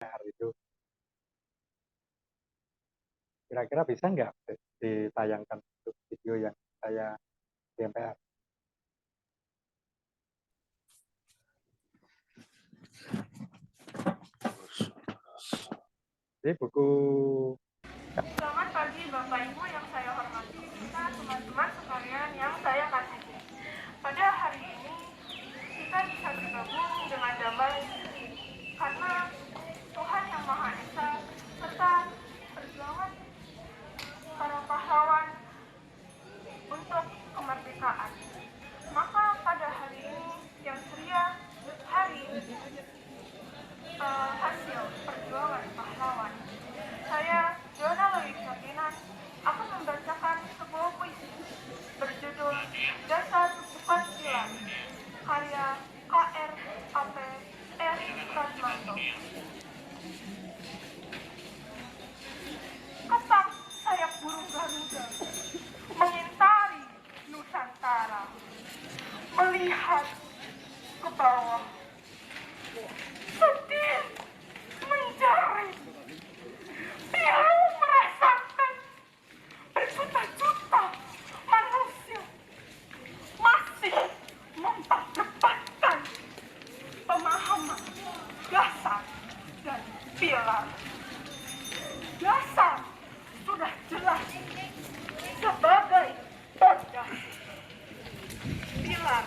hari itu. Kira-kira bisa nggak ditayangkan untuk video yang saya di MPR? Jadi buku. Selamat pagi Bapak Ibu yang saya hormati, serta teman-teman sekalian yang saya kasihi. Pada hari ini kita bisa bergabung dengan damai karena Tuhan Yang Maha Esa serta perjuangan para pahlawan untuk kemerdekaan. Maka pada hari ini yang ceria, hari hasil perjuangan pahlawan, saya Yona Louis Ferdinand akan membacakan sebuah puisi berjudul Dasar Bukan Pilar karya KR AP S. Prasmanto. Ketak sayap burung Garuda mengintari Nusantara, melihat ke bawah, sedih menjerit. Dia merasakan berjuta-juta manusia masih memperdebatkan pemahaman dasar dan pilar. Dasar sudah jelas sebagai pondasi, pilar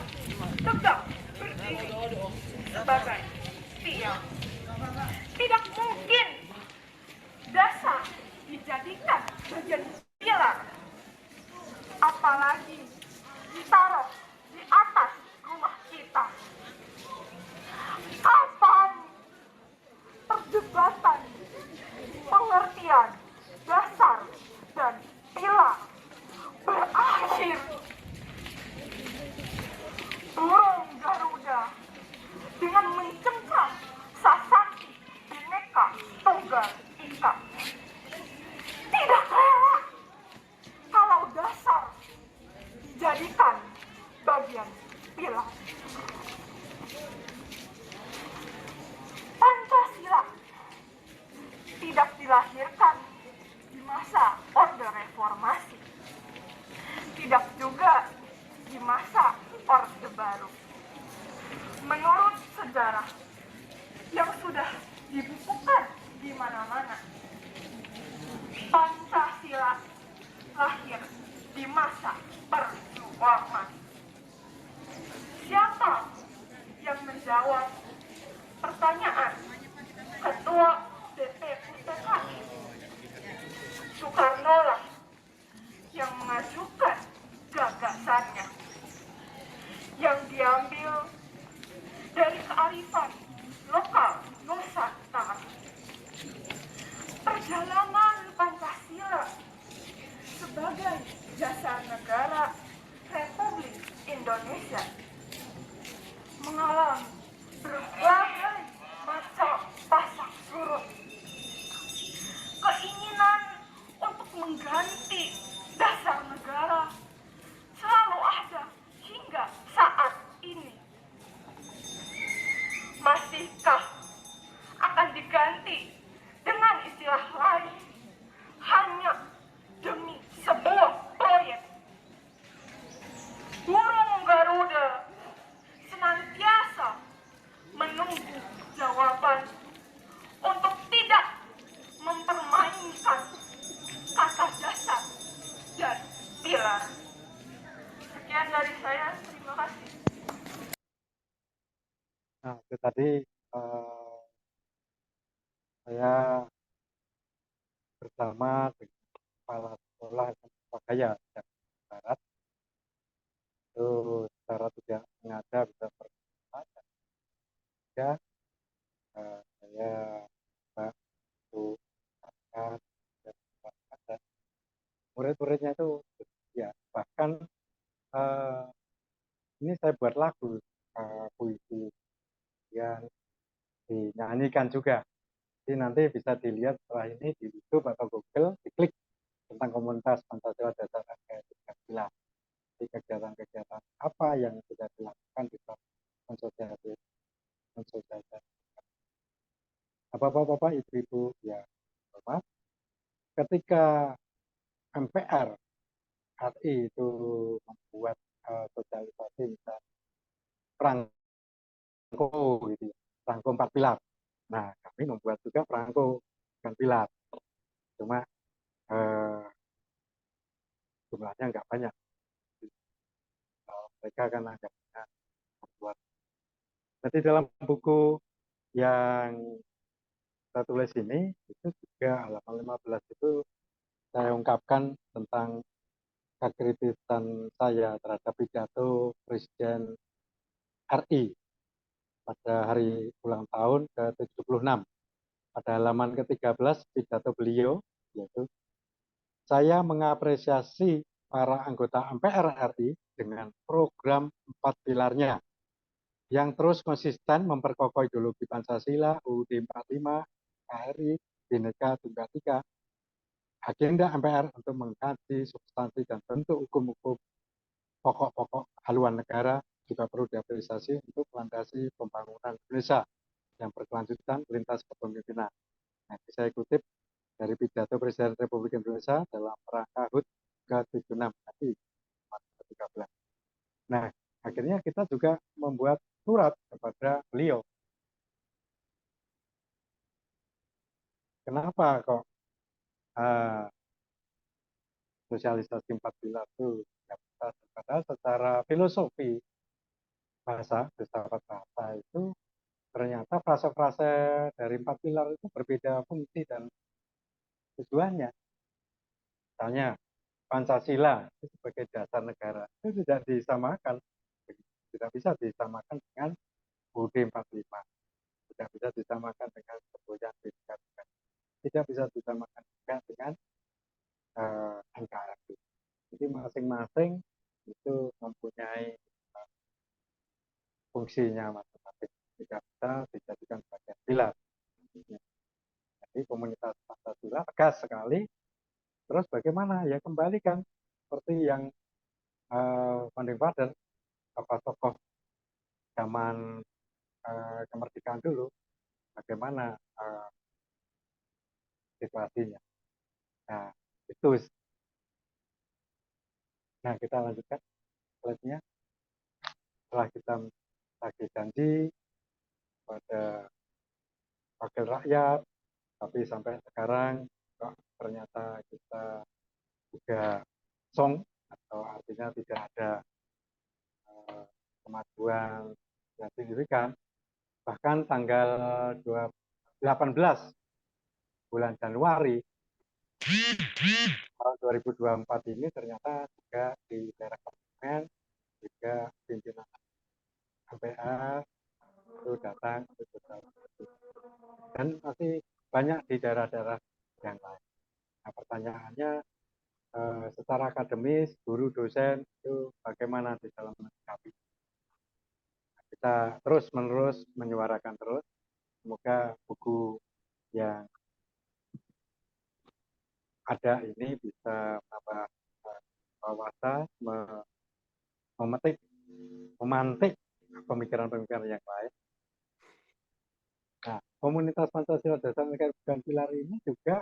tegak berdiri sebagai tiang. Tidak mungkin dasar dijadikan bagian pilar, apalagi ditaruh di atas rumah kita. Kapan perdebatan pengertian dasar dan pilar berakhir? Burung Garuda dengan mencengkram Sasaki Bhinneka Tunggal Ika tidak rela kalau dasar dijadikan bagian pilar. Pancasila tidak dilahirkan di masa Orde Reformasi, tidak juga di masa Orde Baru. Menurut sejarah yang sudah dibukukan di mana-mana, Pancasila lahir di masa perjuangan. Siapa yang menjawab pertanyaan Ketua DPUPKI? Soekarno lah yang mengajukan gagasannya, yang diambil dari kearifan lokal Nusantara. Perjalanan Pancasila sebagai dasar negara Republik Indonesia mengalami berbagai macam pasang surut. Keinginan untuk mengganti dasar negara selalu ada hingga saat ini. Masihkah akan diganti dengan istilah lain hanya demi sebuah proyek? Burung Garuda senantiasa menunggu jawaban untuk tidak mempermainkan kata dasar dan pilar. Sekian dari saya, terima kasih. Nah, itu tadi saya bersama dengan kepala sekolah Surabaya Jakarta Barat itu secara tidak sengaja bisa berjumpa dan juga saya Mbak Bu dan murid-muridnya itu ya bahkan eh, ini saya buat lagu puisi yang dinyanyikan juga. Jadi nanti bisa dilihat setelah ini di YouTube atau Google, diklik tentang komunitas Pancasila Dasar Angka 13. Jadi kegiatan-kegiatan apa yang sudah dilakukan di sosialisasi Bapak-bapak, ibu-ibu, ya, Bapak, ketika MPR RI itu membuat sosialisasi misalnya perangko gitu ya, perangko 4 pilar. Nah, kami membuat juga perangko dengan pilar. Cuma eh, jumlahnya nggak banyak. Mereka kan agak membuat. Jadi dalam buku yang saya tulis ini, itu juga halaman 15 itu saya ungkapkan tentang kekritisan saya terhadap pidato Presiden RI pada hari ulang tahun ke-76. Pada halaman ke-13 pidato beliau, yaitu saya mengapresiasi para anggota MPR RI dengan program 4 pilarnya yang terus konsisten memperkokoh ideologi Pancasila, UUD 45, KRI, Bhinneka Tunggal Ika, agenda MPR untuk mengkaji substansi dan bentuk hukum-hukum pokok-pokok haluan negara juga perlu diapresiasi untuk melandasi pembangunan Indonesia yang berkelanjutan lintas kepemimpinan. Nah, saya kutip dari pidato Presiden Republik Indonesia dalam rangka HUT ke-76 tadi, 13. Nah, akhirnya kita juga membuat surat kepada beliau. Kenapa kok sosialisasi 4 pilar itu tidak bisa? Padahal secara filosofi bahasa, filsafat bahasa itu ternyata frase-frase dari 4 pilar itu berbeda fungsi dan tujuannya. Misalnya Pancasila itu sebagai dasar negara itu tidak disamakan, tidak bisa disamakan dengan UUD 45, tidak bisa disamakan dengan semboyan BPK, tidak bisa disamakan juga dengan NKRI. Jadi masing-masing itu mempunyai fungsinya masing-masing, tidak bisa dijadikan sebagai pilar. Jadi komunitas Pancasila tegas sekali. Terus bagaimana? Ya kembalikan seperti yang founding father, tokoh-tokoh zaman kemerdekaan dulu, bagaimana situasinya. Nah, itu. Nah, kita lanjutkan slide-nya. Setelah kita bagi janji pada wakil rakyat, tapi sampai sekarang kok ternyata kita juga song, atau artinya tidak ada kemajuan yang signifikan. Bahkan tanggal 18 bulan Januari tahun 2024 ini ternyata juga di daerah Kebumen juga pimpinan MPR itu datang dan masih banyak di daerah-daerah yang lain. Nah, pertanyaannya secara akademis, guru, dosen itu bagaimana di dalam menyikapi? Kita terus-menerus menyuarakan terus. Semoga buku yang ada ini bisa menambah wawasan, memetik, memantik pemikiran-pemikiran yang lain. Nah, komunitas Pancasila Dasar Negara Bukan Pilar ini juga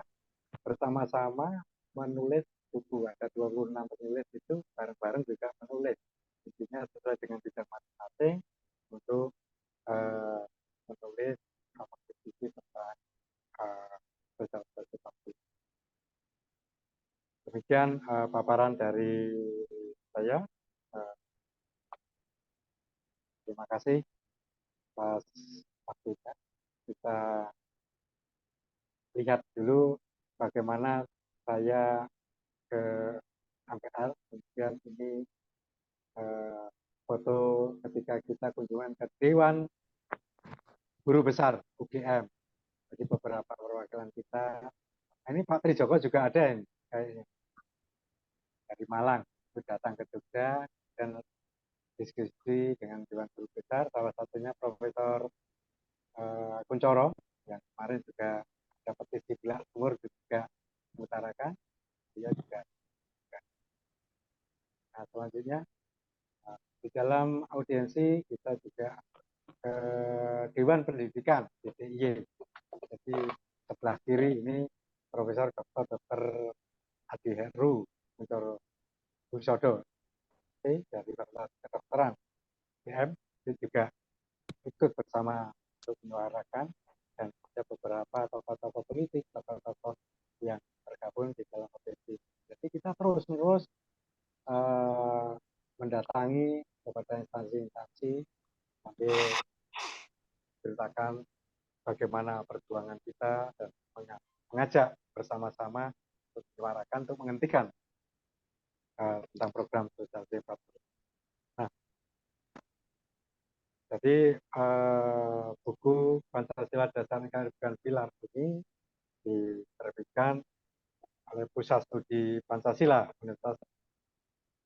bersama-sama menulis buku. Ada 26 penulis itu bareng-bareng juga menulis. Intinya sesuai dengan bidang masing-masing untuk menulis komposisi tentang sosialisasi. Demikian paparan dari saya. Terima kasih atas waktunya. Kita lihat dulu bagaimana saya ke MPR, kemudian ini foto ketika kita kunjungan ke Dewan Guru Besar UGM. Jadi beberapa perwakilan kita. Ini Pak Trijoko juga ada ini, kayaknya dari Malang, itu datang ke Jogja dan diskusi dengan Dewan Guru Besar. Salah satunya Profesor Kuncoro yang kemarin juga ada petisi belah umur juga mengutarakan. Dia juga. Nah, selanjutnya di dalam audiensi kita juga ke Dewan Pendidikan DPIY. sebelah kiri ini Profesor Dr. Adi Heru Muncoro Husodo dari Fakultas Kedokteran UGM itu juga ikut bersama untuk menyuarakan, dan ada beberapa tokoh-tokoh politik, tokoh-tokoh yang tergabung di dalam OPD. Jadi kita terus-menerus mendatangi kepada instansi-instansi sambil menceritakan bagaimana perjuangan kita dan mengajak bersama-sama untuk menyuarakan, untuk menghentikan tentang program sosial Debat. Nah, jadi buku Pancasila Dasar Negara Bukan Pilar ini diterbitkan oleh Pusat Studi Pancasila Universitas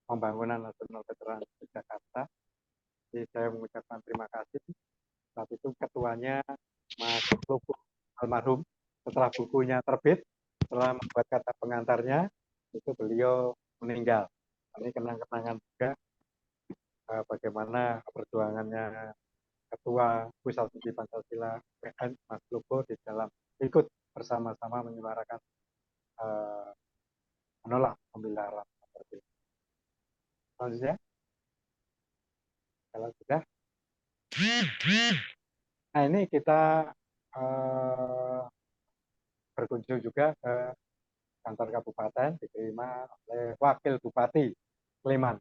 Pembangunan Nasional Veteran Jakarta. Jadi saya mengucapkan terima kasih. Saat itu ketuanya Mas Loko almarhum. Setelah bukunya terbit, setelah membuat kata pengantarnya, itu beliau meninggal. Ini kenang-kenangan juga bagaimana perjuangannya Ketua Pusat Studi Pancasila PN Mas Loko di dalam ikut bersama-sama menyuarakan menolak pembelahan seperti itu. Selanjutnya, kalau sudah, nah ini kita berkunjung juga ke kantor kabupaten, diterima oleh Wakil Bupati Sleman.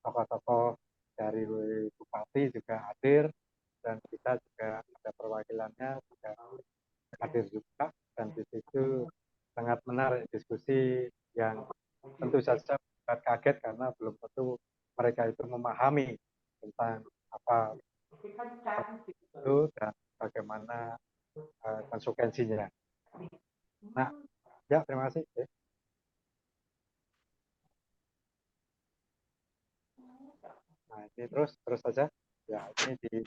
Tokoh-tokoh dari Bupati juga hadir, dan kita juga ada perwakilannya juga hadir juga, dan di situ sangat menarik diskusi yang tentu saja bukan kaget karena belum tentu mereka itu memahami tentang apa itu dan bagaimana konsekuensinya. Nah, ya terima kasih. Nah, ini terus saja. Ya, ini di.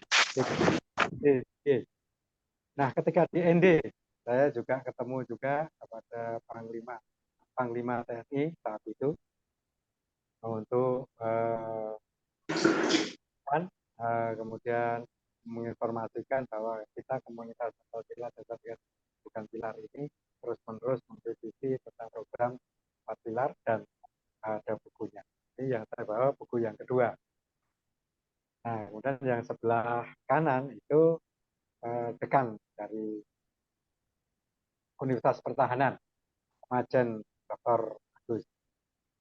Nah, ketika di ND, saya juga ketemu juga kepada Panglima TNI saat itu untuk kemudian menginformasikan bahwa kita komunitas Pancasila Dasar Bukan Pilar ini terus-menerus mengkritisi tentang program 4 pilar dan ada bukunya. Ini yang saya bawa buku yang kedua. Nah, kemudian yang sebelah kanan itu dekan dari Universitas Pertahanan, Majen Dr. Agus.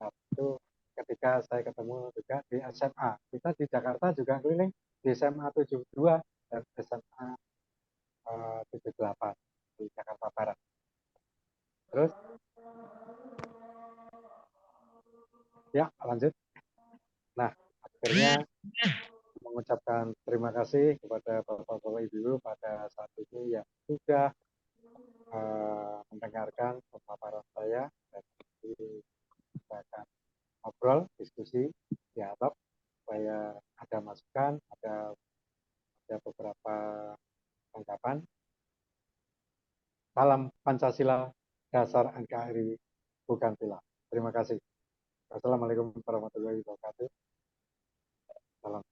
Nah, itu ketika saya ketemu juga di SMA. Kita di Jakarta juga keliling di SMA 72 dan SMA 78 di Jakarta Barat. Terus, ya lanjut. Nah, akhirnya mengucapkan terima kasih kepada Bapak-Bapak Ibu pada saat ini yang sudah mendengarkan pemaparan saya, dan kita akan ngobrol, diskusi, dialog, supaya ada masukan, ada beberapa tanggapan. Salam Pancasila, dasar NKRI, bukan pilar. Terima kasih. Wassalamualaikum warahmatullahi wabarakatuh. Salam.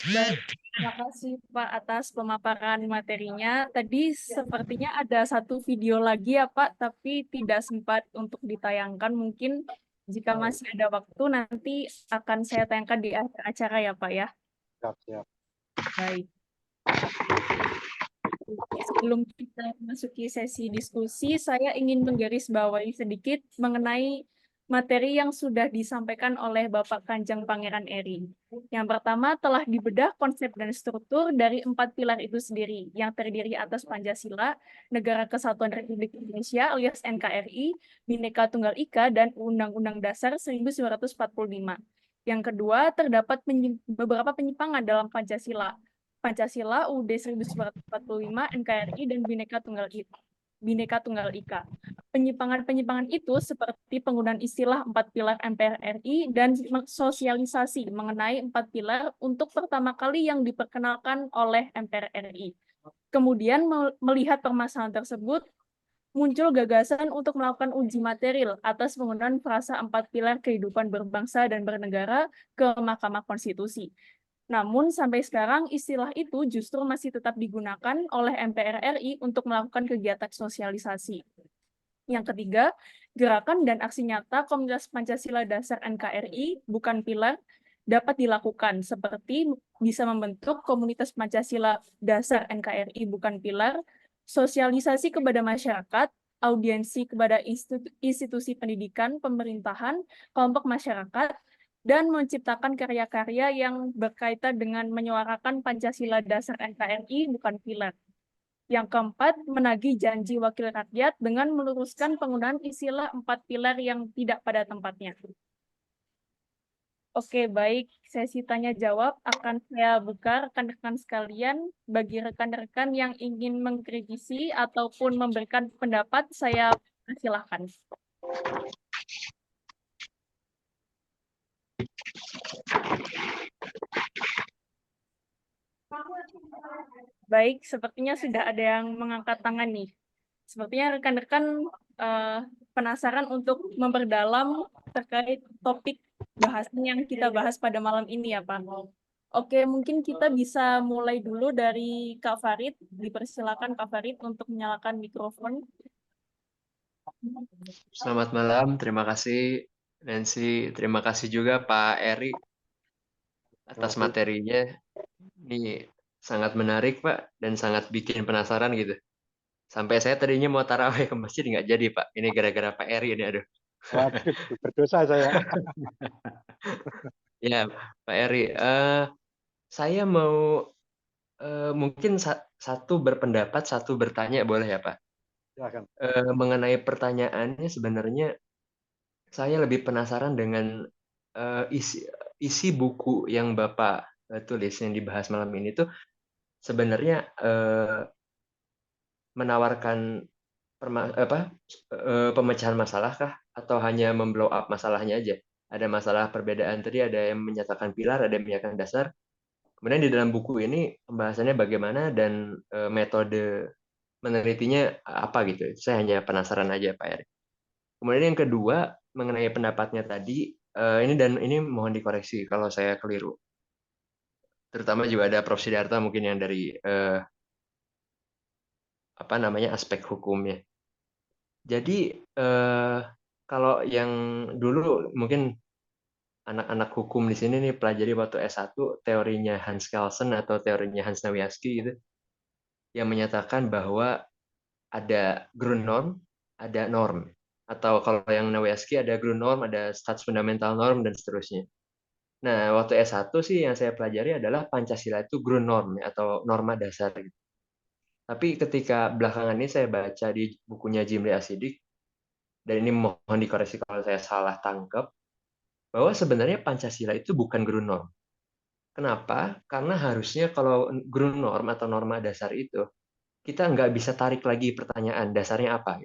Terima kasih Pak atas pemaparan materinya. Tadi sepertinya ada satu video lagi ya Pak, tapi tidak sempat untuk ditayangkan. Mungkin jika masih ada waktu nanti akan saya tayangkan di akhir acara ya Pak ya. Siap. Baik. Sebelum kita memasuki sesi diskusi, saya ingin menggarisbawahi sedikit mengenai materi yang sudah disampaikan oleh Bapak Kanjeng Pangeran Eri. Yang pertama telah dibedah konsep dan struktur dari 4 pilar itu sendiri, yang terdiri atas Pancasila, Negara Kesatuan Republik Indonesia alias NKRI, Bhinneka Tunggal Ika, dan Undang-Undang Dasar 1945. Yang kedua, terdapat beberapa penyimpangan dalam Pancasila, UUD 1945, NKRI, dan Bhinneka Tunggal Ika. Penyimpangan-penyimpangan itu seperti penggunaan istilah 4 pilar MPR RI dan sosialisasi mengenai 4 pilar untuk pertama kali yang diperkenalkan oleh MPR RI. Kemudian melihat permasalahan tersebut, muncul gagasan untuk melakukan uji material atas penggunaan frasa 4 pilar kehidupan berbangsa dan bernegara ke Mahkamah Konstitusi. Namun sampai sekarang istilah itu justru masih tetap digunakan oleh MPR RI untuk melakukan kegiatan sosialisasi. Yang ketiga, gerakan dan aksi nyata Komunitas Pancasila Dasar NKRI bukan pilar dapat dilakukan, seperti bisa membentuk Komunitas Pancasila Dasar NKRI bukan pilar, sosialisasi kepada masyarakat, audiensi kepada institusi pendidikan, pemerintahan, kelompok masyarakat, dan menciptakan karya-karya yang berkaitan dengan menyuarakan Pancasila Dasar NKRI bukan pilar. Yang keempat, menagih janji wakil rakyat dengan meluruskan penggunaan istilah 4 pilar yang tidak pada tempatnya. Oke, baik. Sesi tanya jawab akan saya buka rekan-rekan sekalian. Bagi rekan-rekan yang ingin mengkritisi ataupun memberikan pendapat, saya silakan. Baik, sepertinya sudah ada yang mengangkat tangan nih. Sepertinya rekan-rekan penasaran untuk memperdalam terkait topik bahasan yang kita bahas pada malam ini ya, Pak. Oke, mungkin kita bisa mulai dulu dari Kak Farid. Dipersilakan Kak Farid untuk menyalakan mikrofon. Selamat malam, terima kasih Nancy, terima kasih juga Pak Eri atas materinya. Ini sangat menarik Pak dan sangat bikin penasaran gitu. Sampai saya tadinya mau tarawih ke masjid nggak jadi Pak. Ini gara-gara Pak Eri ini aduh. Waduh, berdosa saya. Ya Pak Eri, saya mau mungkin satu berpendapat, satu bertanya boleh ya Pak? Silakan. Mengenai pertanyaannya sebenarnya saya lebih penasaran dengan isi buku yang Bapak tulis yang dibahas malam ini tuh sebenarnya menawarkan pemecahan masalah kah atau hanya memblow up masalahnya aja? Ada masalah perbedaan tadi, ada yang menyatakan pilar, ada yang menyatakan dasar. Kemudian di dalam buku ini pembahasannya bagaimana dan metode menelitinya apa gitu. Saya hanya penasaran aja Pak Erick. Kemudian yang kedua mengenai pendapatnya tadi, ini mohon dikoreksi kalau saya keliru. Terutama juga ada Prof. Sidarta mungkin yang dari aspek hukumnya. Jadi kalau yang dulu mungkin anak-anak hukum di sini nih pelajari waktu S1 teorinya Hans Kelsen atau teorinya Hans Nawiaski gitu, yang menyatakan bahwa ada Grundnorm, ada norm. Atau kalau yang Nawiaski ada Grundnorm, ada Staatsfundamental Norm, dan seterusnya. Nah, waktu S1 sih yang saya pelajari adalah Pancasila itu Grundnorm atau norma dasar. Gitu. Tapi ketika belakangan ini saya baca di bukunya Jimli Asidik, dan ini mohon dikoreksi kalau saya salah tangkap, bahwa sebenarnya Pancasila itu bukan Grundnorm. Kenapa? Karena harusnya kalau Grundnorm atau norma dasar itu, kita nggak bisa tarik lagi pertanyaan dasarnya apa.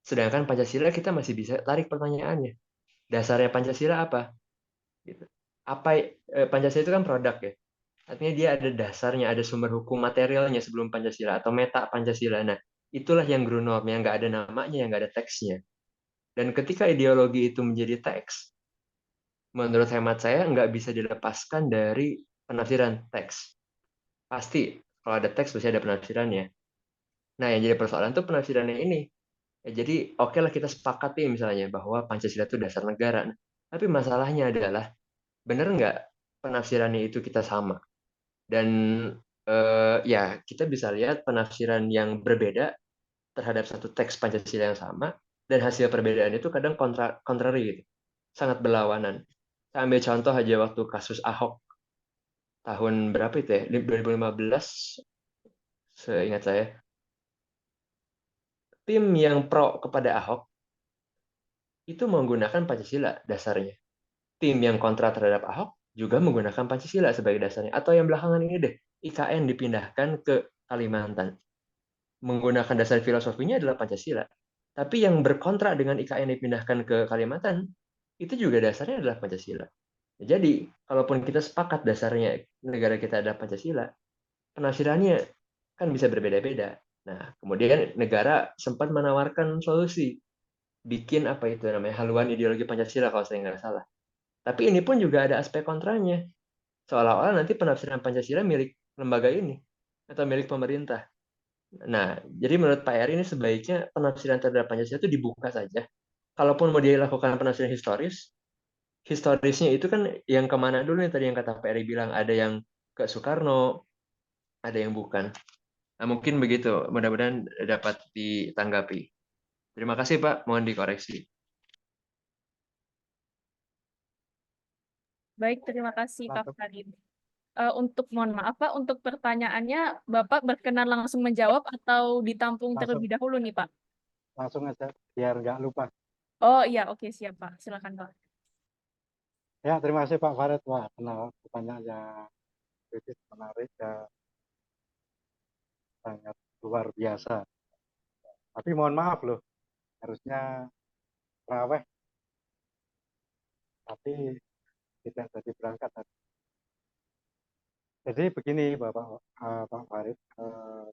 Sedangkan Pancasila kita masih bisa tarik pertanyaannya. Dasarnya Pancasila apa? Gitu. Pancasila itu kan produk ya. Artinya dia ada dasarnya, ada sumber hukum materialnya sebelum Pancasila atau meta Pancasila. Nah, itulah yang Grundnorm, yang nggak ada namanya, yang nggak ada teksnya. Dan ketika ideologi itu menjadi teks, menurut hemat saya nggak bisa dilepaskan dari penafsiran teks. Pasti, kalau ada teks pasti ada penafsirannya. Nah, yang jadi persoalan tuh penafsirannya ini. Ya, jadi oke lah kita sepakat nih misalnya bahwa Pancasila itu dasar negara. Tapi masalahnya adalah benar nggak penafsirannya itu kita sama? Dan ya kita bisa lihat penafsiran yang berbeda terhadap satu teks Pancasila yang sama dan hasil perbedaan itu kadang contrary gitu. Sangat berlawanan. Saya ambil contoh aja waktu kasus Ahok tahun berapa itu ya? 2015 seingat saya. Tim yang pro kepada Ahok itu menggunakan Pancasila dasarnya. Tim yang kontra terhadap Ahok juga menggunakan Pancasila sebagai dasarnya. Atau yang belakangan ini deh, IKN dipindahkan ke Kalimantan. Menggunakan dasar filosofinya adalah Pancasila. Tapi yang berkontra dengan IKN dipindahkan ke Kalimantan, itu juga dasarnya adalah Pancasila. Jadi, kalaupun kita sepakat dasarnya negara kita adalah Pancasila, penafsirannya kan bisa berbeda-beda. Nah, kemudian negara sempat menawarkan solusi. Bikin apa itu namanya, haluan ideologi Pancasila kalau saya nggak salah. Tapi ini pun juga ada aspek kontranya. seolah-olah nanti penafsiran Pancasila milik lembaga ini atau milik pemerintah. Nah, jadi menurut Pak Eri ini sebaiknya penafsiran terhadap Pancasila itu dibuka saja. Kalaupun mau dilakukan penafsiran historisnya itu kan yang kemana dulu nih tadi yang kata Pak Eri bilang, ada yang ke Soekarno, ada yang bukan. Nah, mungkin begitu, mudah-mudahan dapat ditanggapi. Terima kasih Pak, mohon dikoreksi. Baik, terima kasih Kak Langsung, Farid. Untuk mohon maaf Pak, untuk pertanyaannya Bapak berkenan langsung menjawab atau ditampung langsung, terlebih dahulu nih Pak? langsung aja biar nggak lupa. Oh iya, oke siap Pak. Silakan Pak. Ya, terima kasih Pak Farid. Wah, kenal pertanyaan yang kritis, menarik, dan sangat luar biasa. Tapi mohon maaf loh, harusnya terawih, tapi tidak jadi berangkat. Jadi begini Bapak, Pak Farid,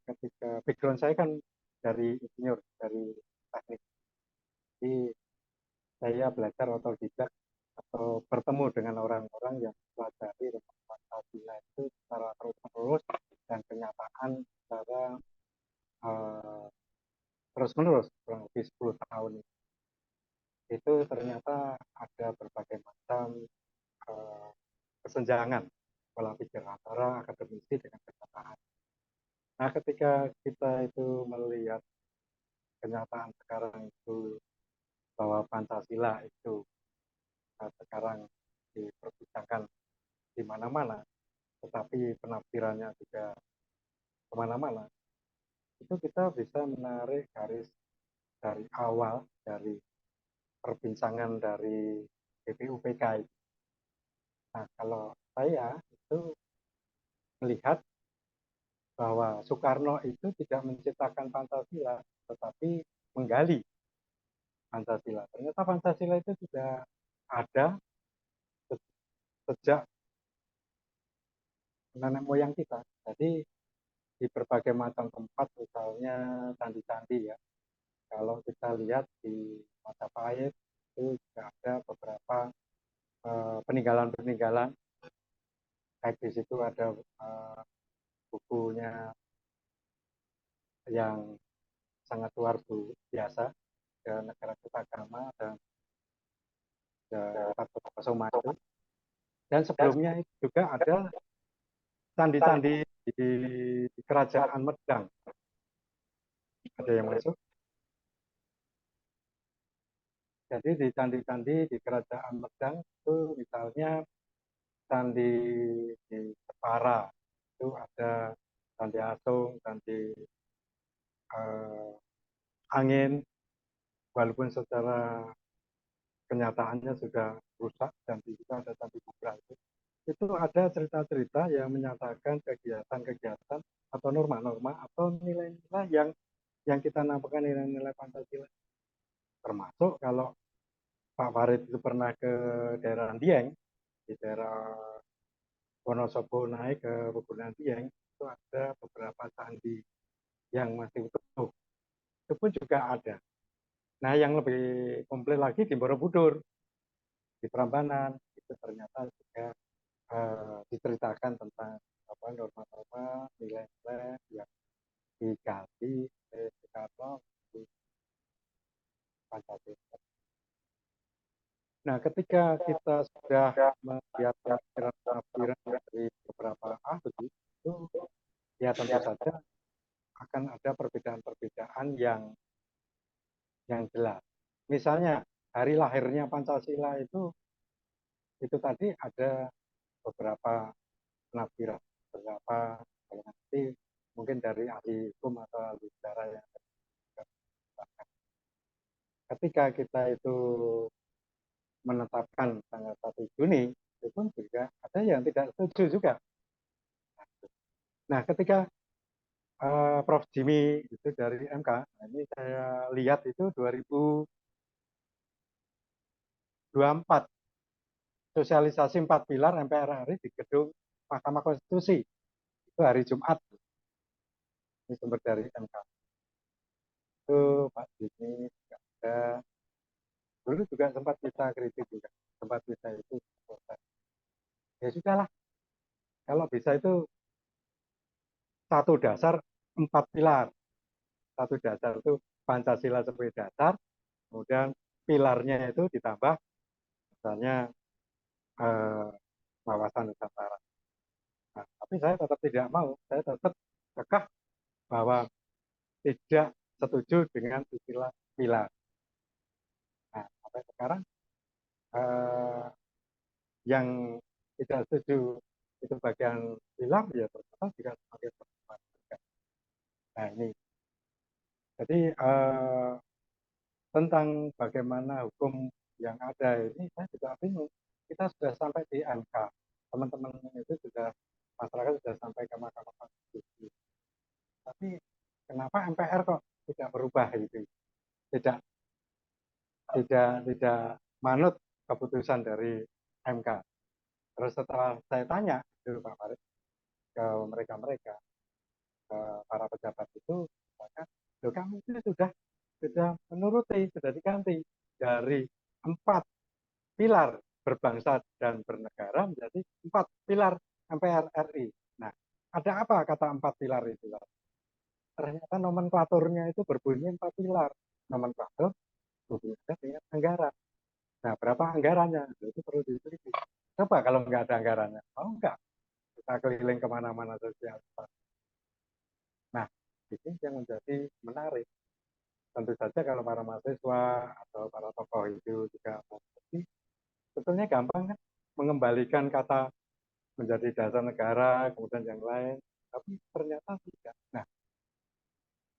ketika background saya kan dari insinyur, dari teknik. Jadi saya belajar otodidak atau bertemu dengan orang-orang yang pelajari tentang Pancasila itu secara terus-menerus dan kenyataan secara uh, terus-menerus kurang lebih 10 tahun itu ternyata ada berbagai macam uh, kesenjangan pola pikir antara akademisi dengan kenyataan. Nah, ketika kita itu melihat kenyataan sekarang itu bahwa Pancasila itu sekarang diperbincangkan di mana-mana, tetapi penafsirannya juga kemana-mana, itu kita bisa menarik garis dari awal, dari perbincangan dari BPUPK. Nah, kalau saya itu melihat bahwa Soekarno itu tidak menciptakan Pancasila, tetapi menggali Pancasila. Ternyata Pancasila itu sudah ada sejak nenek moyang kita. Jadi di berbagai macam tempat, misalnya candi-candi ya. Kalau kita lihat di Majapahit itu juga ada beberapa peninggalan-peninggalan. Kayak di situ ada bukunya yang sangat luar biasa, ke negara Ketagama dan Kota Soma itu. Dan sebelumnya itu juga ada candi-candi di Kerajaan Medang. Ada yang masuk. Jadi di candi-candi di Kerajaan Medang itu misalnya candi di Jepara itu ada candi Atung, candi Angin, walaupun secara kenyataannya sudah rusak dan di situ ada candi Bubrang. Itu ada cerita-cerita yang menyatakan kegiatan-kegiatan atau norma-norma atau nilai-nilai yang kita namakan nilai-nilai Pancasila. Termasuk kalau Pak Farid itu pernah ke daerah Dieng, di daerah Wonosobo naik ke Pegunungan Dieng, itu ada beberapa candi yang masih utuh. Itu pun juga ada. Nah, yang lebih komplit lagi di Borobudur, di Prambanan, itu ternyata juga diceritakan tentang apa norma-norma, nilai-nilai yang digali oleh Soekarno di Pancasila. Nah, ketika kita sudah melihat penafsiran dari beberapa ahli, itu ya tentu saja akan ada perbedaan-perbedaan yang jelas. Misalnya hari lahirnya Pancasila itu tadi ada beberapa penafsiran, beberapa kalau nanti mungkin dari ahli hukum atau ahli sejarah yang ketika kita itu menetapkan tanggal 1 Juni, itu pun juga ada yang tidak setuju juga. Nah, ketika Prof. Jimmy itu dari MK, nah ini saya lihat itu 2024, sosialisasi 4 pilar MPR RI di gedung Mahkamah Konstitusi, itu hari Jumat. Ini sumber dari MK. Itu Pak Jimmy juga ada. Dulu juga sempat kita kritik juga, sempat kita itu proses. Ya sudahlah, Kalau bisa itu satu dasar 4 pilar. Satu dasar itu Pancasila sebagai dasar, kemudian pilarnya itu ditambah misalnya eh, wawasan Nusantara. Nah, tapi saya tetap tidak mau, saya tetap kekeh bahwa tidak setuju dengan istilah pilar. Nah, sampai sekarang eh, yang tidak setuju itu bagian pilar ya ternyata juga semakin berkembang. Nah ini, jadi tentang bagaimana hukum yang ada ini saya juga bingung. Kita sudah sampai di MK, teman-teman itu sudah masyarakat sudah sampai ke Mahkamah Konstitusi. Tapi kenapa MPR kok tidak berubah itu? Tidak tidak manut keputusan dari MK. Terus setelah saya tanya itu Pak Farid ke mereka-mereka, ke para pejabat itu, maka kami itu sudah menuruti, sudah diganti dari 4 pilar berbangsa dan bernegara menjadi 4 pilar MPR RI. Nah, ada apa kata 4 pilar itu? Ternyata nomenklaturnya itu berbunyi 4 pilar. Nomenklatur hubungannya dengan anggaran. Nah, berapa anggarannya? Itu perlu diteliti. Coba kalau nggak ada anggarannya. Oh, enggak. Kita keliling kemana-mana sosial. Nah, ini yang menjadi menarik. Tentu saja kalau para mahasiswa atau para tokoh itu juga mengerti, sebetulnya gampang kan mengembalikan kata menjadi dasar negara, kemudian yang lain. Tapi ternyata tidak. Nah,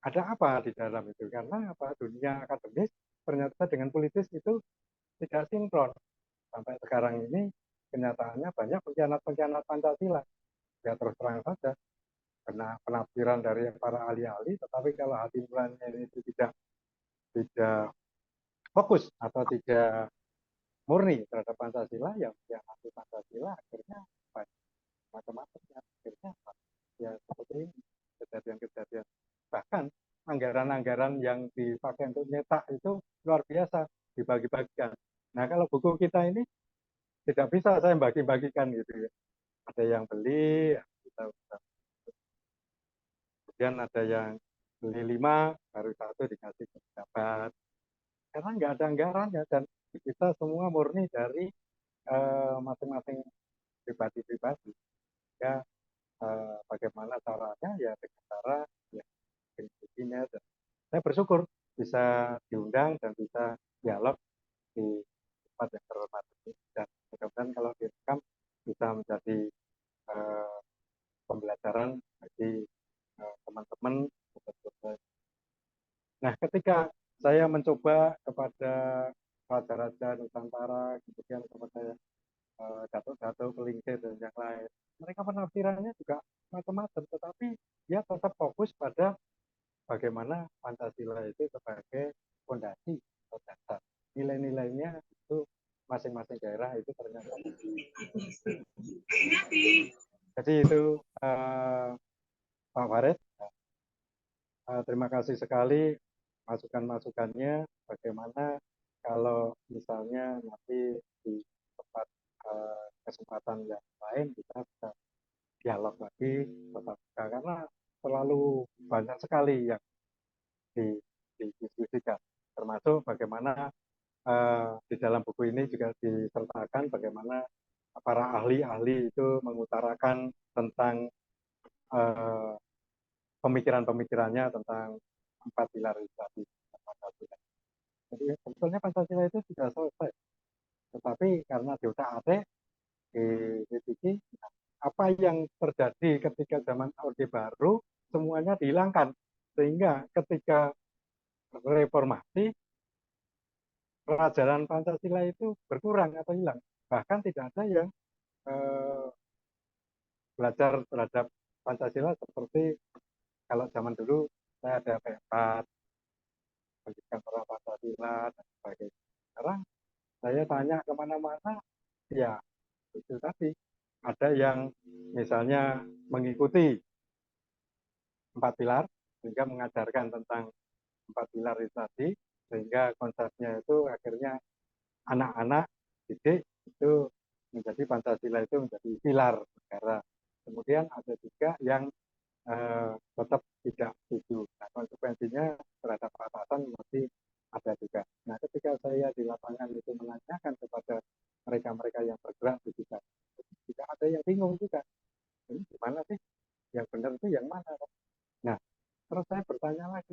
ada apa di dalam itu? Karena apa? Dunia akademis ternyata dengan politis itu tidak sinkron. Sampai sekarang ini kenyataannya banyak pengkhianat-pengkhianat Pancasila. Ya terus terang saja, karena penafsiran dari para ahli-ahli, tetapi kalau hati nuraninya itu tidak fokus atau tidak murni terhadap Pancasila, yang anti Pancasila akhirnya macam-macam, akhirnya ya seperti ini, kejadian-kejadian. Bahkan anggaran-anggaran yang dipakai untuk nyetak itu luar biasa, dibagi-bagikan. Nah kalau buku kita ini tidak bisa saya bagi-bagikan gitu ya. Ada yang beli, kita kemudian ada yang beli 5, baru 1 dikasih ke pejabat. Karena nggak ada anggarannya dan kita semua murni dari masing-masing pribadi-pribadi. Ya, bagaimana caranya ya dengan cara ya begini aja. Saya bersyukur bisa diundang dan bisa dialog di tempat yang terhormat ini, dan mudah-mudahan kalau direkam bisa menjadi uh, pembelajaran bagi teman-teman. Nah, ketika saya mencoba kepada raja-raja Nusantara, kemudian kepada datuk-datuk, kelingkir dan yang lain, mereka penafsirannya juga macam-macam, tetapi dia tetap fokus pada bagaimana Pancasila itu sebagai fondasi atau dasar. Nilai-nilainya itu masing-masing daerah itu ternyata. Jadi itu Pak Farid, terima kasih sekali masukan-masukannya. Bagaimana kalau misalnya nanti di tempat kesempatan yang lain kita bisa dialog lagi tetap karena terlalu banyak sekali yang didiskusikan, termasuk bagaimana di dalam buku ini juga disertakan bagaimana para ahli-ahli itu mengutarakan tentang pemikiran-pemikirannya tentang 4 pilar itu tadi. Jadi sebetulnya Pancasila itu sudah selesai, tetapi karena diotak-atik di apa yang terjadi ketika zaman Orde Baru semuanya dihilangkan, sehingga ketika reformasi pelajaran Pancasila itu berkurang atau hilang, bahkan tidak ada yang eh, belajar terhadap Pancasila seperti kalau zaman dulu saya ada P4 pendidikan tentang Pancasila dan sebagainya. Sekarang saya tanya kemana-mana, ya itu tadi ada yang misalnya mengikuti 4 pilar sehingga mengajarkan tentang 4 pilar itu tadi, sehingga konsepnya itu akhirnya anak-anak didik itu menjadi Pancasila itu menjadi pilar negara. kemudian ada juga yang tetap tidak setuju. Nah, konsekuensinya terhadap atasan masih ada juga. Nah, ketika saya di lapangan itu menanyakan kepada mereka-mereka yang bergerak di bidang, tidak ada yang bingung juga. Ini gimana sih? Yang benar itu yang mana? Nah, terus saya bertanya lagi,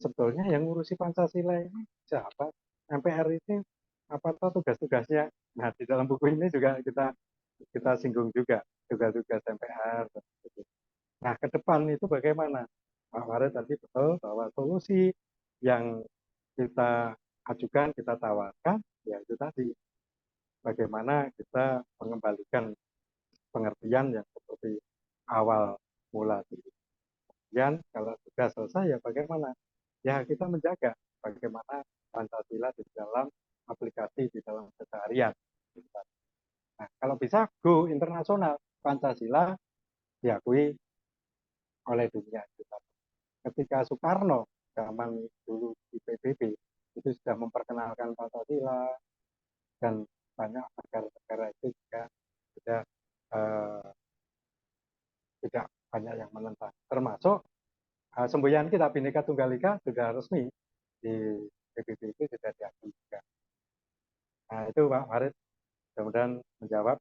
sebetulnya yang ngurusi Pancasila ini siapa? MPR ini apa tugas-tugasnya? Nah, di dalam buku ini juga kita singgung juga tugas-tugas MPR. Nah, ke depan itu bagaimana? Pak Warid tadi betul bahwa solusi yang kita ajukan, kita tawarkan, ya itu tadi. Bagaimana kita mengembalikan pengertian yang seperti awal mula dulu. Kemudian kalau sudah selesai ya bagaimana? Ya kita menjaga bagaimana Pancasila di dalam aplikasi di dalam keseharian. Nah, kalau bisa go internasional, Pancasila diakui oleh dunia. Ketika Soekarno zaman dulu di PBB itu sudah memperkenalkan Pancasila dan banyak negara-negara itu juga sudah tidak banyak yang menentang. Termasuk semboyan kita Bhinneka Tunggal Ika sudah resmi di PBB itu sudah diakui juga. Nah itu Pak Farid mudah-mudahan menjawab.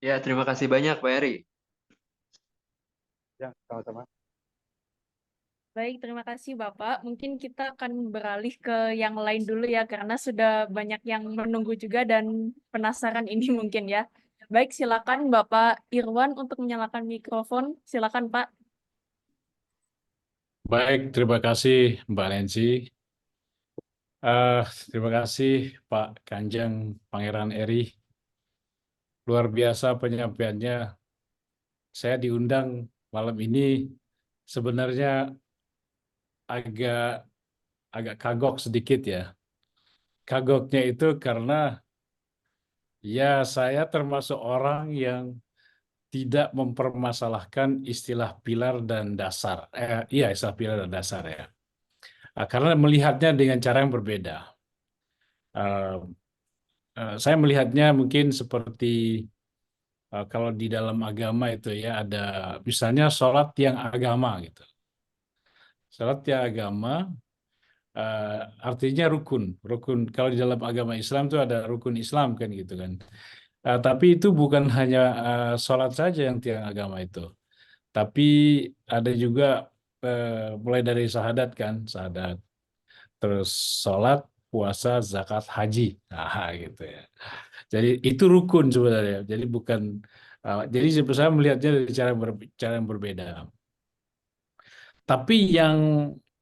Ya, terima kasih banyak Pak Eri. Ya, sama-sama. Baik, terima kasih Bapak. Mungkin kita akan beralih ke yang lain dulu ya, karena sudah banyak yang menunggu juga dan penasaran ini mungkin ya. Baik, silakan Bapak Irwan untuk menyalakan mikrofon. Silakan Pak. Baik, terima kasih Mbak Nancy. Terima kasih Pak Kanjeng Pangeran Eri. Luar biasa penyampaiannya. Saya diundang malam ini sebenarnya agak kagok sedikit ya. Kagoknya itu karena ya saya termasuk orang yang tidak mempermasalahkan istilah pilar dan dasar. Iya, istilah pilar dan dasar ya. Karena melihatnya dengan cara yang berbeda. Saya melihatnya mungkin seperti kalau di dalam agama itu ya ada misalnya sholat yang agama gitu. Sholat yang agama artinya rukun. Rukun kalau di dalam agama Islam itu ada rukun Islam kan gitu kan. Tapi itu bukan hanya sholat saja yang tiang agama itu. Tapi ada juga mulai dari syahadat kan, syahadat. Terus sholat, puasa, zakat, haji. Nah, gitu ya. Jadi itu rukun sebenarnya. Jadi bukan jadi saya melihatnya dari cara yang berbeda. Tapi yang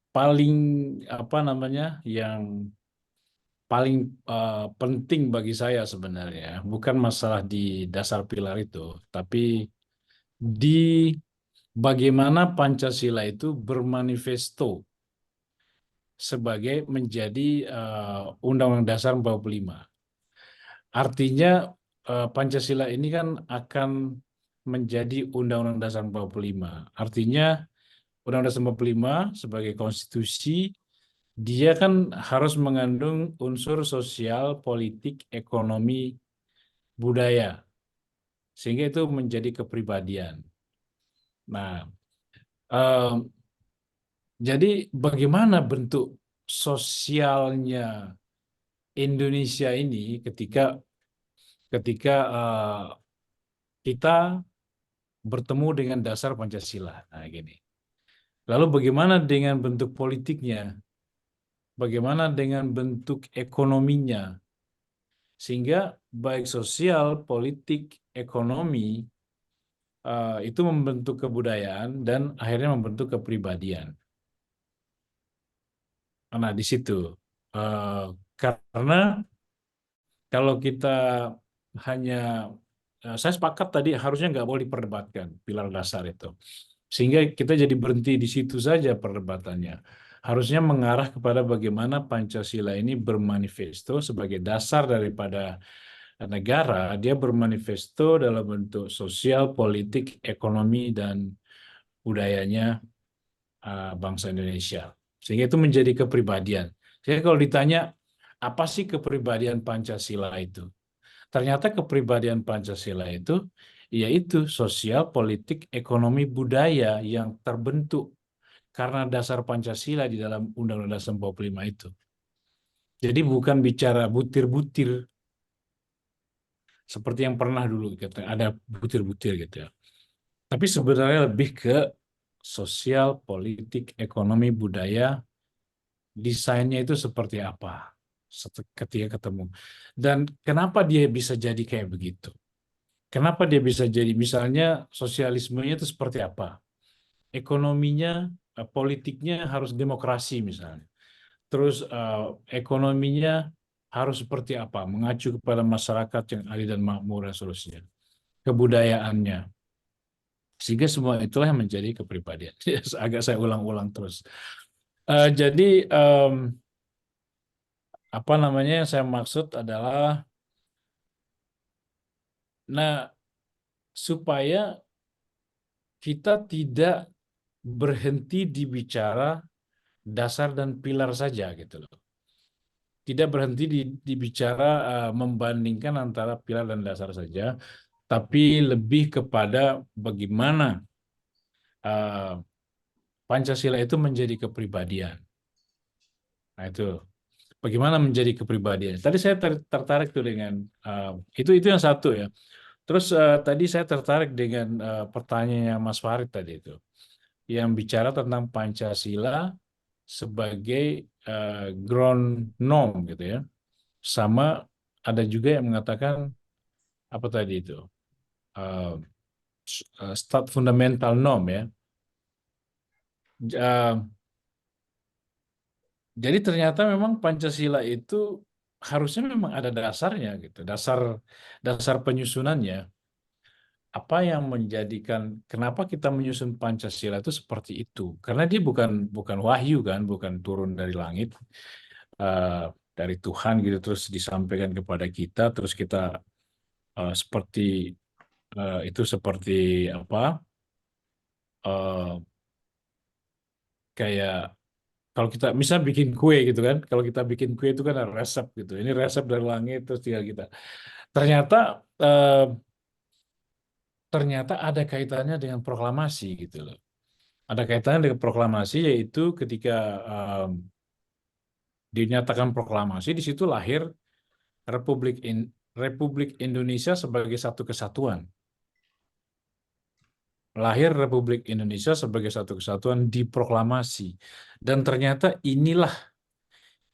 paling apa namanya? Yang paling penting bagi saya sebenarnya bukan masalah di dasar pilar itu, tapi di bagaimana Pancasila itu bermanifesto sebagai menjadi Undang-Undang Dasar 45. Artinya Pancasila ini kan akan menjadi Undang-Undang Dasar 45. Artinya Undang-Undang Dasar 45 sebagai konstitusi dia kan harus mengandung unsur sosial, politik, ekonomi, budaya. Sehingga itu menjadi kepribadian. Nah, jadi bagaimana bentuk sosialnya Indonesia ini ketika kita bertemu dengan dasar Pancasila. Nah, gini. Lalu bagaimana dengan bentuk politiknya? Bagaimana dengan bentuk ekonominya? Sehingga baik sosial, politik, ekonomi itu membentuk kebudayaan dan akhirnya membentuk kepribadian. Nah, di situ. Karena kalau kita hanya saya sepakat tadi harusnya nggak boleh diperdebatkan pilar dasar itu. Sehingga kita jadi berhenti di situ saja perdebatannya. Harusnya mengarah kepada bagaimana Pancasila ini bermanifesto sebagai dasar daripada negara, dia bermanifesto dalam bentuk sosial, politik, ekonomi, dan budayanya bangsa Indonesia. Sehingga itu menjadi kepribadian. Jadi kalau ditanya, apa sih kepribadian Pancasila itu? Ternyata kepribadian Pancasila itu yaitu sosial, politik, ekonomi, budaya yang terbentuk karena dasar Pancasila di dalam Undang-Undang Dasar 45 itu. Jadi bukan bicara butir-butir seperti yang pernah dulu kita ada butir-butir gitu ya. Tapi sebenarnya lebih ke sosial, politik, ekonomi, budaya, desainnya itu seperti apa ketika ketemu. Dan kenapa dia bisa jadi kayak begitu? Kenapa dia bisa jadi, misalnya sosialismenya itu seperti apa? Ekonominya, politiknya harus demokrasi misalnya. Terus ekonominya harus seperti apa? Mengacu kepada masyarakat yang adil dan makmur dan seterusnya. Kebudayaannya. Sehingga semua itulah yang menjadi kepribadian. Agak saya ulang-ulang terus. Jadi apa namanya yang saya maksud adalah, nah supaya kita tidak berhenti di bicara dasar dan pilar saja gitu loh. Tidak berhenti di bicara membandingkan antara pilar dan dasar saja, tapi lebih kepada bagaimana Pancasila itu menjadi kepribadian. Nah itu, bagaimana menjadi kepribadian. Tadi saya tertarik tuh dengan itu yang satu ya. Terus tadi saya tertarik dengan pertanyaannya Mas Farid tadi itu, yang bicara tentang Pancasila sebagai ground norm gitu ya. Sama ada juga yang mengatakan apa tadi itu stat fundamental norm ya. Jadi ternyata memang Pancasila itu harusnya memang ada dasarnya gitu, dasar penyusunannya. Apa yang menjadikan kenapa kita menyusun Pancasila itu seperti itu? Karena dia bukan wahyu kan, bukan turun dari langit dari Tuhan gitu terus disampaikan kepada kita, terus kita seperti itu seperti apa? Kayak kalau kita misal bikin kue gitu kan, kalau kita bikin kue itu kan ada resep gitu. Ini resep dari langit terus tinggal kita. Ternyata ternyata ada kaitannya dengan proklamasi gitu loh. Ada kaitannya dengan proklamasi, yaitu ketika dinyatakan proklamasi, di situ lahir Republik Indonesia sebagai satu kesatuan. Lahir Republik Indonesia sebagai satu kesatuan diproklamasi. Dan ternyata inilah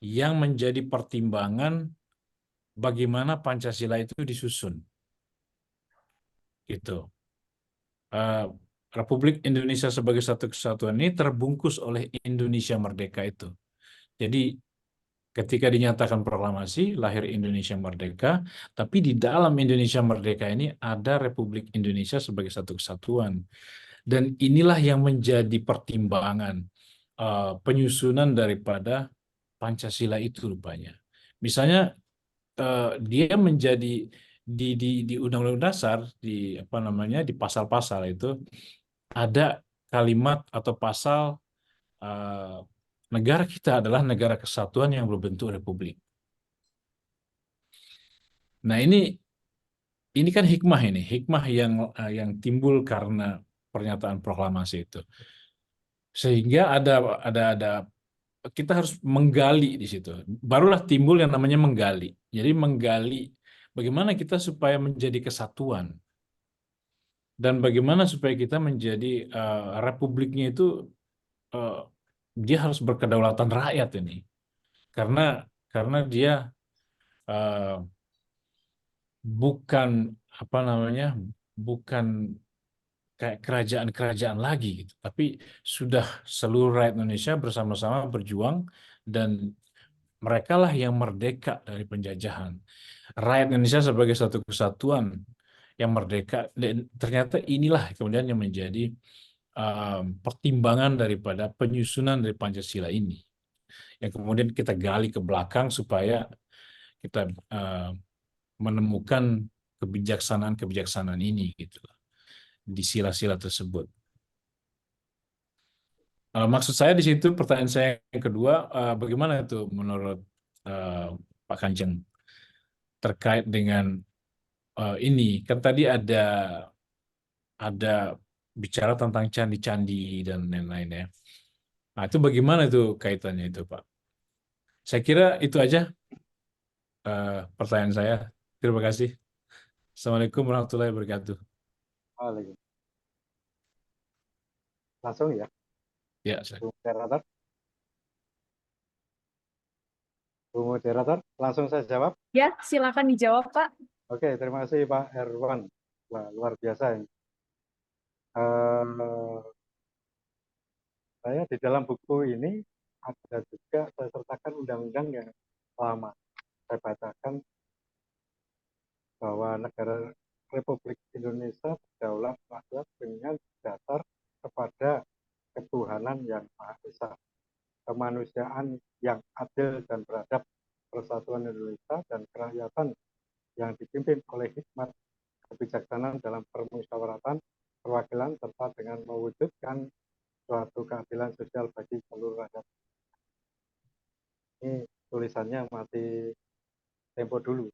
yang menjadi pertimbangan bagaimana Pancasila itu disusun. Gitu. Republik Indonesia sebagai satu kesatuan ini terbungkus oleh Indonesia Merdeka itu. Jadi ketika dinyatakan proklamasi, lahir Indonesia Merdeka, tapi di dalam Indonesia Merdeka ini ada Republik Indonesia sebagai satu kesatuan. Dan inilah yang menjadi pertimbangan penyusunan daripada Pancasila itu rupanya. Misalnya dia menjadi di Undang-Undang Dasar di apa namanya di pasal-pasal itu ada kalimat atau pasal negara kita adalah negara kesatuan yang berbentuk republik. Nah ini kan hikmah yang timbul karena pernyataan proklamasi itu. Sehingga ada kita harus menggali di situ. Barulah timbul yang namanya menggali. Jadi menggali bagaimana kita supaya menjadi kesatuan. Dan bagaimana supaya kita menjadi republiknya itu dia harus berkedaulatan rakyat ini. Karena dia bukan apa namanya? Bukan kayak kerajaan-kerajaan lagi gitu. Tapi sudah seluruh rakyat Indonesia bersama-sama berjuang dan mereka lah yang merdeka dari penjajahan. Rakyat Indonesia sebagai satu kesatuan yang merdeka, dan ternyata inilah kemudian yang menjadi pertimbangan daripada penyusunan dari Pancasila ini. Yang kemudian kita gali ke belakang supaya kita menemukan kebijaksanaan ini gitu di sila-sila tersebut. Maksud saya di situ, pertanyaan saya yang kedua, bagaimana itu menurut Pak Kanjeng terkait dengan ini kan tadi ada bicara tentang candi-candi dan lain-lain ya. Nah, itu bagaimana itu kaitannya itu, Pak? Saya kira itu aja pertanyaan saya. Terima kasih. Assalamualaikum warahmatullahi wabarakatuh. Waalaikumsalam. Langsung ya, Ya, saya. Bu Moderator. Bu Moderator, langsung saya jawab. Ya, silakan dijawab, Pak. Oke, terima kasih Pak Herwan. Wah, luar biasa ini. Eh, saya di dalam buku ini ada juga saya sertakan undang-undang yang lama. Saya bacakan bahwa negara Republik Indonesia berdaulat rakyat dengan dasar kepada ketuhanan yang Maha Esa, kemanusiaan yang adil dan beradab, persatuan Indonesia dan kerakyatan yang dipimpin oleh hikmat kebijaksanaan dalam permusyawaratan, perwakilan serta dengan mewujudkan suatu keadilan sosial bagi seluruh rakyat. Ini tulisannya masih Tempo dulu,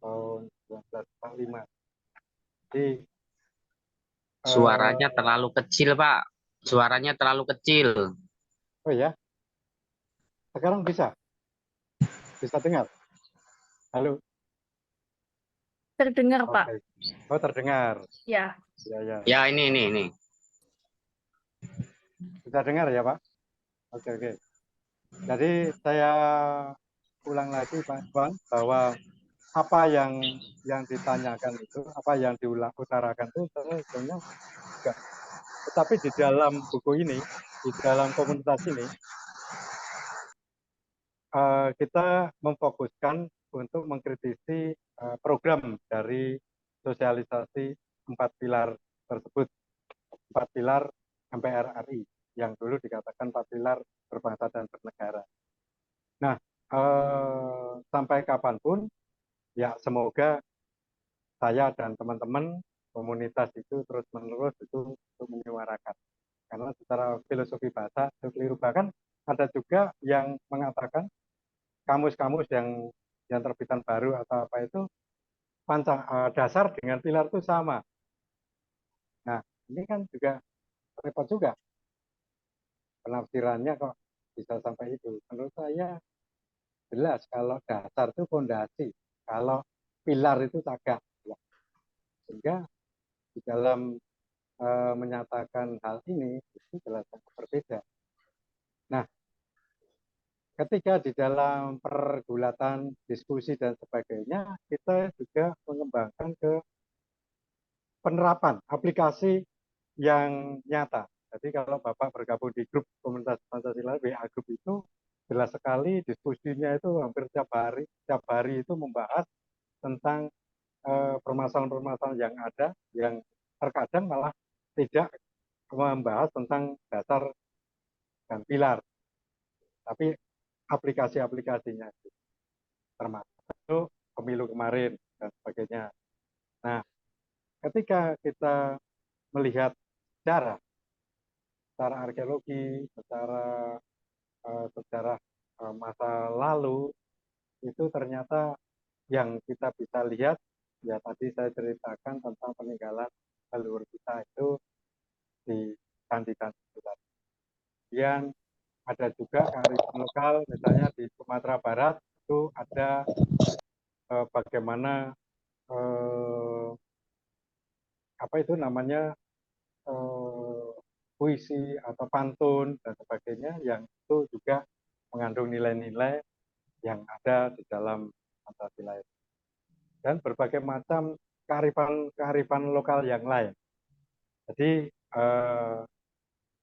tahun 1945. Jadi, Suaranya terlalu kecil, Pak. Suaranya terlalu kecil. oh ya, sekarang bisa dengar? Halo, Terdengar, Pak. oke. Oh, terdengar. Ya. Ya, Ya, ini. bisa dengar ya Pak? Oke. Jadi saya ulang lagi Pak Iwan, bahwa apa yang ditanyakan itu, apa yang diutarakan itu sebenarnya enggak. Tetapi di dalam buku ini, di dalam komunitas ini, kita memfokuskan untuk mengkritisi program dari sosialisasi 4 pilar tersebut, 4 pilar MPR RI yang dulu dikatakan 4 pilar berbangsa dan bernegara. Nah, sampai kapanpun, ya semoga saya dan teman-teman komunitas itu terus-menerus itu untuk menyuarakan. Karena secara filosofi bahasa itu keliru. Bahkan ada juga yang mengatakan kamus-kamus yang terbitan baru atau apa itu dasar dengan pilar itu sama. Nah, ini kan juga repot juga. Penafsirannya kok bisa sampai itu. Menurut saya jelas kalau dasar itu fondasi, kalau pilar itu tagak. Sehingga di dalam menyatakan hal ini itu jelas sangat berbeda. Nah, ketika di dalam pergulatan, diskusi dan sebagainya, kita juga mengembangkan ke penerapan aplikasi yang nyata. Jadi kalau Bapak bergabung di grup komunitas Pancasila, WA Group itu jelas sekali diskusinya itu hampir tiap hari itu membahas tentang permasalahan-permasalahan yang ada, yang terkadang malah tidak membahas tentang dasar dan pilar, tapi aplikasi-aplikasinya, termasuk pemilu kemarin dan sebagainya. Nah, ketika kita melihat sejarah arkeologi, secara sejarah masa lalu, itu ternyata yang kita bisa lihat, ya tadi saya ceritakan tentang peninggalan leluhur kita itu di candi-candi itu. Kemudian ada juga kearifan lokal, misalnya di Sumatera Barat itu ada bagaimana apa itu namanya puisi atau pantun dan sebagainya yang itu juga mengandung nilai-nilai yang ada di dalam Pancasila itu. Dan berbagai macam kearifan lokal yang lain. Jadi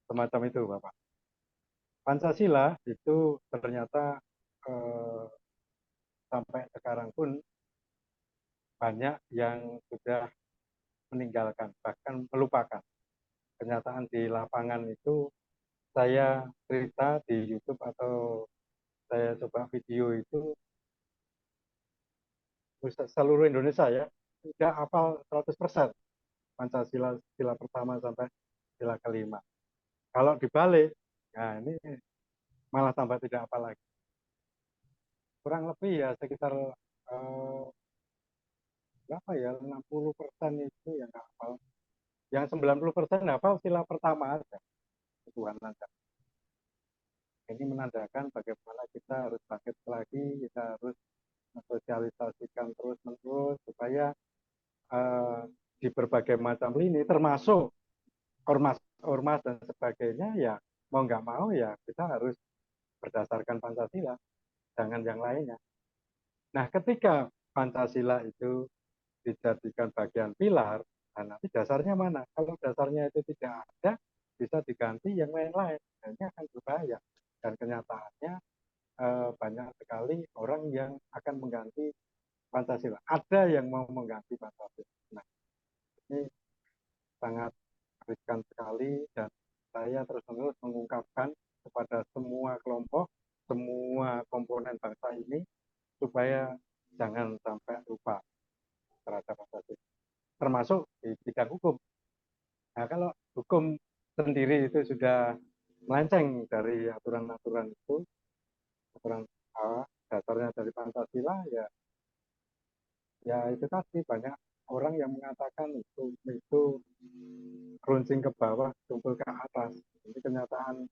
semacam itu Bapak. Pancasila itu ternyata sampai sekarang pun banyak yang sudah meninggalkan, bahkan melupakan. Kenyataan di lapangan itu, saya cerita di YouTube atau saya coba video itu, seluruh Indonesia ya, tidak hafal 100% Pancasila sila pertama sampai sila kelima. Kalau dibalik, nah ini malah tambah tidak hafal lagi. Kurang lebih ya sekitar berapa ya, 60% itu yang nggak hafal. Yang 90% hafal sila pertama aja, Tuhan aja. Ini menandakan bagaimana kita harus bangkit lagi, kita harus mensosialisasikan terus-menerus supaya di berbagai macam lini, termasuk ormas dan sebagainya, ya mau nggak mau ya kita harus berdasarkan Pancasila, jangan yang lainnya. Nah, ketika Pancasila itu dijadikan bagian pilar, nah nanti dasarnya mana? Kalau dasarnya itu tidak ada, bisa diganti yang lain-lain. Dan ini akan berbahaya. Dan kenyataannya banyak sekali orang yang akan mengganti Pancasila. Ada yang mau mengganti Pancasila. Nah, ini sangat riskan sekali, dan saya terus-menerus mengungkapkan kepada semua kelompok, semua komponen bangsa ini, supaya jangan sampai lupa terhadap Pancasila, termasuk di bidang hukum. Nah, kalau hukum sendiri itu sudah melenceng dari aturan-aturan itu, aturan dasarnya dari Pancasila, ya itu tadi, banyak orang yang mengatakan itu runcing ke bawah, tumpul ke atas. Ini kenyataan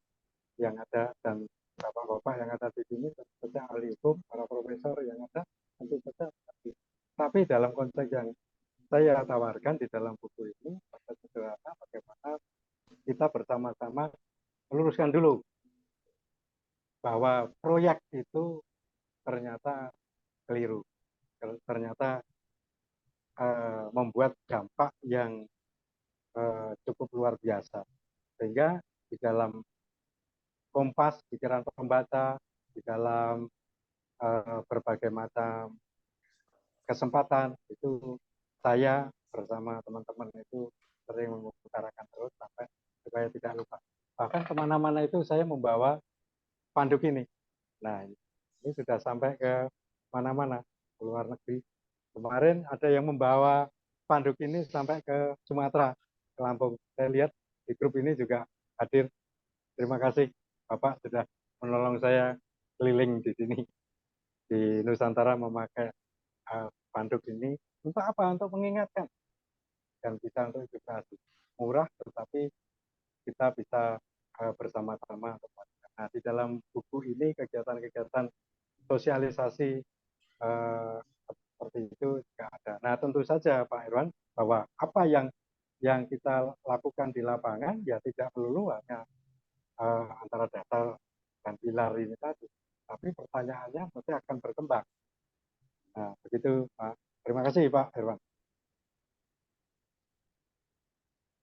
yang ada, dan bapak-bapak yang ada di sini tentu saja ahli hukum, para profesor yang ada tentu saja. Tapi dalam konteks yang saya tawarkan di dalam buku ini, sederhana, bagaimana kita bersama-sama meluruskan dulu bahwa proyek itu ternyata keliru, ternyata membuat dampak yang cukup luar biasa, sehingga di dalam kompas pikiran pembaca, di dalam berbagai macam kesempatan itu, saya bersama teman-teman itu sering mengutarakan terus sampai supaya tidak lupa. Bahkan kemana-mana itu saya membawa panduk ini. Nah, ini sudah sampai ke mana-mana, ke luar negeri. Kemarin ada yang membawa panduk ini sampai ke Sumatera, ke Lampung. Saya lihat di grup ini juga hadir. Terima kasih Bapak sudah menolong saya keliling di sini, di Nusantara, memakai panduk ini. Untuk apa? Untuk mengingatkan, dan bisa untuk edukasi. Murah, tetapi kita bisa bersama-sama. Nah, di dalam buku ini kegiatan-kegiatan sosialisasi seperti itu juga ada. Nah, tentu saja Pak Irwan, bahwa apa yang kita lakukan di lapangan ya tidak melulu hanya antara dasar dan pilar ini tadi, tapi pertanyaannya mesti akan berkembang. Nah, begitu Pak. Terima kasih Pak Irwan.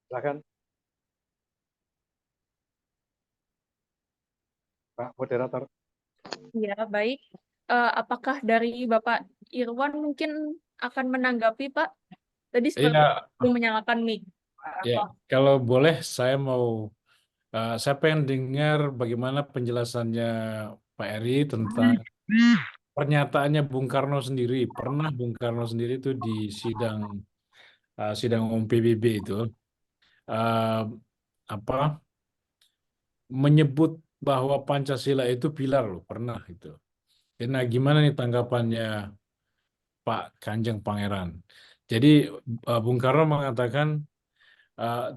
Silakan Pak Moderator. Ya, baik. Apakah dari Bapak Irwan mungkin akan menanggapi, Pak? Tadi seperti Iya, belum menyalakan mic. ya. Kalau boleh, saya pengen dengar bagaimana penjelasannya Pak Eri tentang pernyataannya Bung Karno sendiri. Pernah Bung Karno sendiri itu di sidang umum PBB itu eh, apa menyebut bahwa Pancasila itu pilar loh, pernah itu. Nah, gimana nih tanggapannya Pak Kanjeng Pangeran? Jadi Bung Karno mengatakan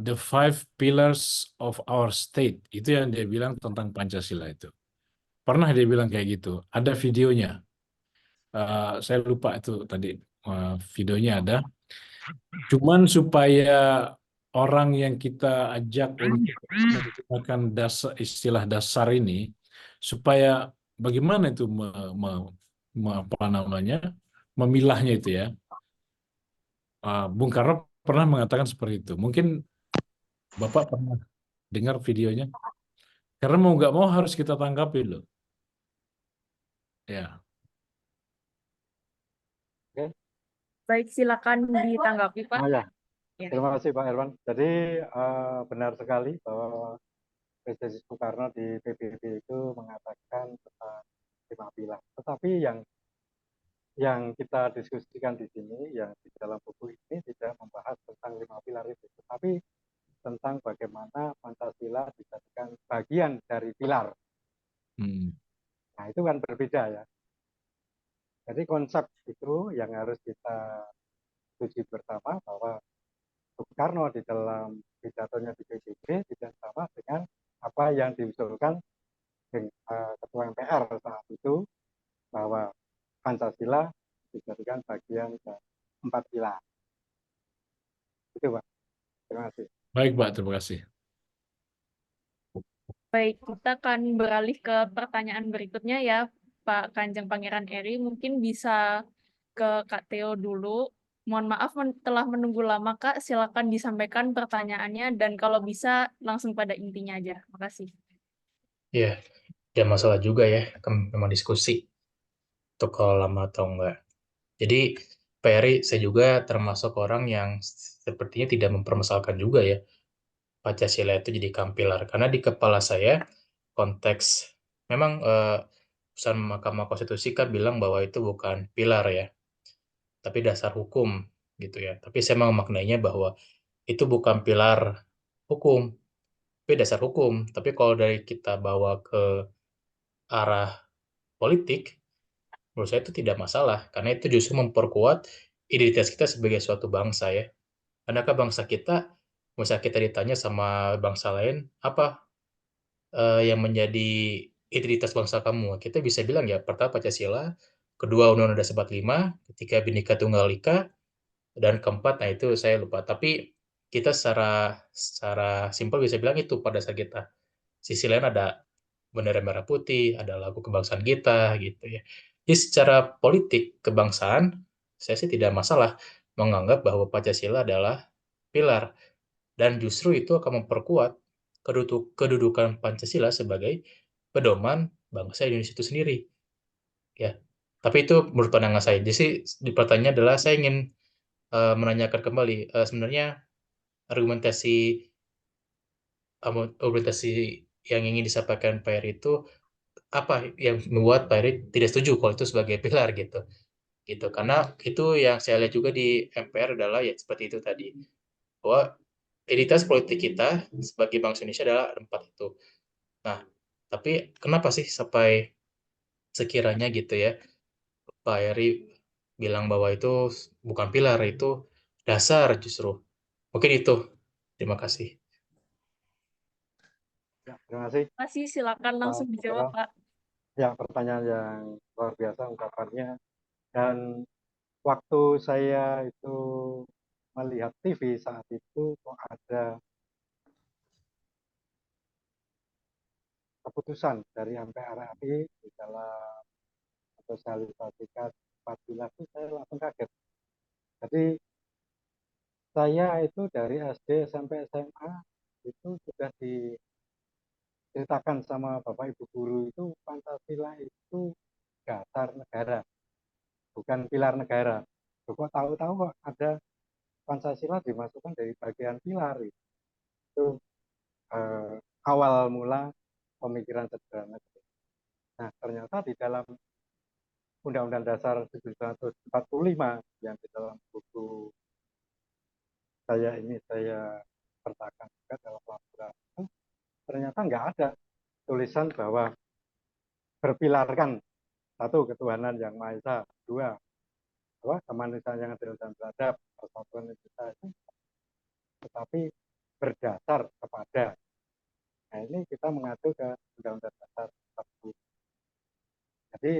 the five pillars of our state, itu yang dia bilang tentang Pancasila itu. Pernah dia bilang kayak gitu. Ada videonya. Saya lupa itu tadi videonya ada. Cuman supaya orang yang kita ajak untuk menggunakan istilah dasar ini, supaya bagaimana itu apa namanya memilahnya itu ya. Bung Karno pernah mengatakan seperti itu. Mungkin Bapak pernah dengar videonya. Karena mau nggak mau harus kita tanggapi loh. Ya. Oke. Baik, silakan ditanggapi, Pak. Oh ya, Ya. terima kasih Pak Irwan. Jadi benar sekali bahwa Presiden Soekarno di PBB itu mengatakan tentang 5 pilar. Tetapi yang kita diskusikan di sini, yang di dalam buku ini tidak membahas tentang 5 pilar itu, tetapi tentang bagaimana Pancasila dijadikan bagian dari pilar. Nah, itu kan berbeda ya. Jadi konsep itu yang harus kita setuju bersama bahwa Soekarno di dalam pidatonya di PBB tidak sama dengan apa yang diusulkan Ketua MPR saat itu, bahwa Pancasila dijadikan bagian dari 4 pilar. Itu Pak. Terima kasih. Baik, Pak. Terima kasih. Baik, kita akan beralih ke pertanyaan berikutnya ya, Pak Kanjeng Pangeran Eri. Mungkin bisa ke Kak Theo dulu. Mohon maaf telah menunggu lama, Kak. Silakan disampaikan pertanyaannya dan kalau bisa langsung pada intinya aja. Makasih. Ya, tidak masalah juga ya, kan memang diskusi untuk kalau lama atau enggak. Jadi, Pak Eri, saya juga termasuk orang yang sepertinya tidak mempermasalahkan juga ya, Pancasila itu jadi kampilar. Karena di kepala saya, konteks, memang putusan Mahkamah Konstitusi kan bilang bahwa itu bukan pilar ya, tapi dasar hukum gitu ya. Tapi saya memaknainya bahwa itu bukan pilar hukum, tapi dasar hukum. Tapi kalau dari kita bawa ke arah politik, menurut saya itu tidak masalah, karena itu justru memperkuat identitas kita sebagai suatu bangsa ya. Karena kan bangsa kita, misalnya kita ditanya sama bangsa lain, apa yang menjadi identitas bangsa kamu? Kita bisa bilang ya, pertama Pancasila, kedua Undang-Undang Dasar 45, ketiga Bhinneka Tunggal Ika, dan keempat, nah itu saya lupa. Tapi kita secara simpel bisa bilang itu pada saat kita. Sisi lain ada bendera merah putih, ada lagu kebangsaan kita gitu ya. Jadi secara politik kebangsaan, saya sih tidak masalah menganggap bahwa Pancasila adalah pilar dan justru itu akan memperkuat kedudukan Pancasila sebagai pedoman bangsa Indonesia itu sendiri ya. Tapi itu menurut pandangan saya. Jadi di pertanyaan adalah saya ingin menanyakan kembali sebenarnya argumentasi argumentasi yang ingin disampaikan Pak Eri itu apa yang membuat Pak Erik tidak setuju kalau itu sebagai pilar gitu gitu karena itu yang saya lihat juga di MPR adalah ya seperti itu tadi bahwa identitas politik kita sebagai bangsa Indonesia adalah empat itu. Nah, tapi kenapa sih sampai sekiranya gitu ya Pak Eri bilang bahwa itu bukan pilar, itu dasar justru. Mungkin itu. Terima kasih. Ya, terima kasih Terima kasih, silakan Pak langsung dijawab, Saudara. Pak. Ya, pertanyaan yang luar biasa ungkapannya. Dan waktu saya itu melihat TV saat itu kok ada keputusan dari MPR RI di dalam sosialisasikan 4 pilar itu saya langsung kaget. Jadi saya itu dari SD sampai SMA itu sudah diceritakan sama Bapak Ibu guru itu Pancasila itu dasar negara, bukan pilar negara. Kok tahu-tahu kok ada Pancasila dimasukkan dari bagian pilar itu awal mula pemikiran sederhana. Nah, ternyata di dalam Undang-Undang Dasar 1945 yang di dalam buku saya sertakan juga dalam laporan itu, ternyata nggak ada tulisan bahwa berpilarkan satu ketuhanan yang Maha Esa, dua bahwa kemanusiaan yang adil dan beradab, persatuan Indonesia itu, tetapi berdasar kepada. Nah, ini kita mengacu ke Undang-Undang Dasar 45. Jadi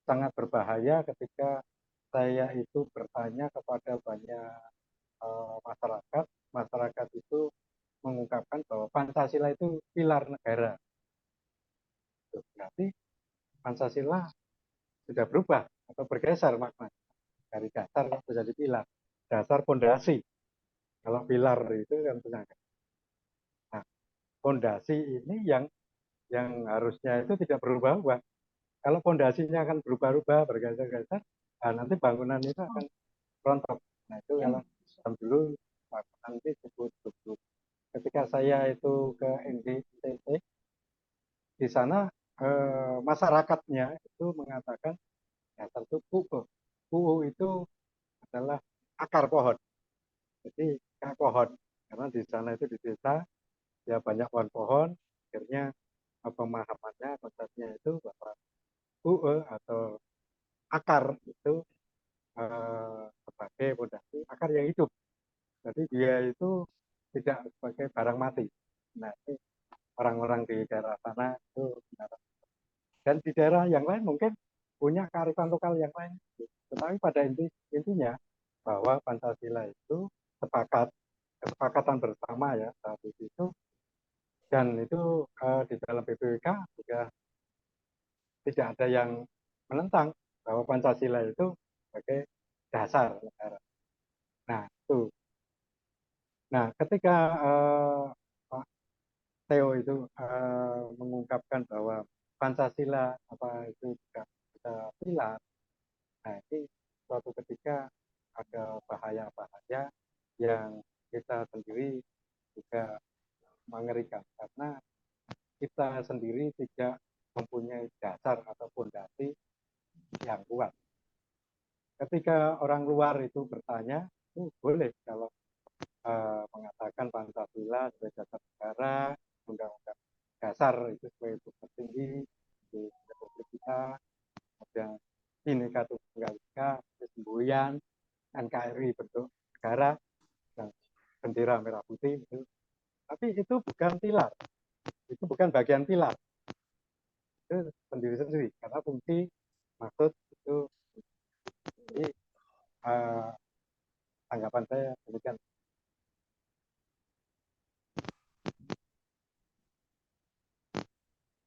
sangat berbahaya ketika saya itu bertanya kepada banyak masyarakat, masyarakat itu mengungkapkan bahwa Pancasila itu pilar negara. Berarti Pancasila sudah berubah atau bergeser makna dari dasar menjadi pilar. Dasar pondasi. Kalau pilar itu kan penyangga. Nah, pondasi ini yang harusnya itu tidak berubah-ubah. Kalau pondasinya akan berubah-ubah, bergeser-geser, nah nanti bangunan itu akan rontok. Nah itu kalau dulu nanti disebut dulu. Ketika saya itu ke NGITT, di sana masyarakatnya itu mengatakan dasar itu kuku. Kuku itu adalah akar pohon. Jadi akar pohon. Karena di sana itu di desa ya banyak pohon-pohon. Akhirnya pemahamannya, konsepnya itu bahwa kuku atau akar itu sebagai fondasi akar yang hidup. Jadi dia itu tidak sebagai barang mati. Nah, ini orang-orang di daerah sana itu benar. Dan di daerah yang lain mungkin punya kearifan lokal yang lain. Tetapi pada intinya bahwa Pancasila itu kesepakatan bersama ya saat itu, dan itu di dalam BPWK juga tidak ada yang menentang bahwa Pancasila itu sebagai dasar negara. Nah itu. Nah ketika Pak Theo itu mengungkapkan bahwa Pancasila apa itu juga bisa pilar, nah ini suatu ketika ada bahaya-bahaya yang kita sendiri juga mengerikan karena kita sendiri tidak mempunyai dasar atau fondasi yang kuat. Ketika orang luar itu bertanya, boleh kalau mengatakan Pancasila sebagai dasar negara, undang-undang dasar itu sebagai bukti tertinggi di Republik kita, kemudian Bhinneka Tunggal Ika, semboyan, NKRI bentuk negara, dan bendera merah putih itu. Tapi itu bukan pilar, itu bukan bagian pilar, itu sendiri-sendiri karena fungsi maksud itu. Jadi tanggapan saya demikian.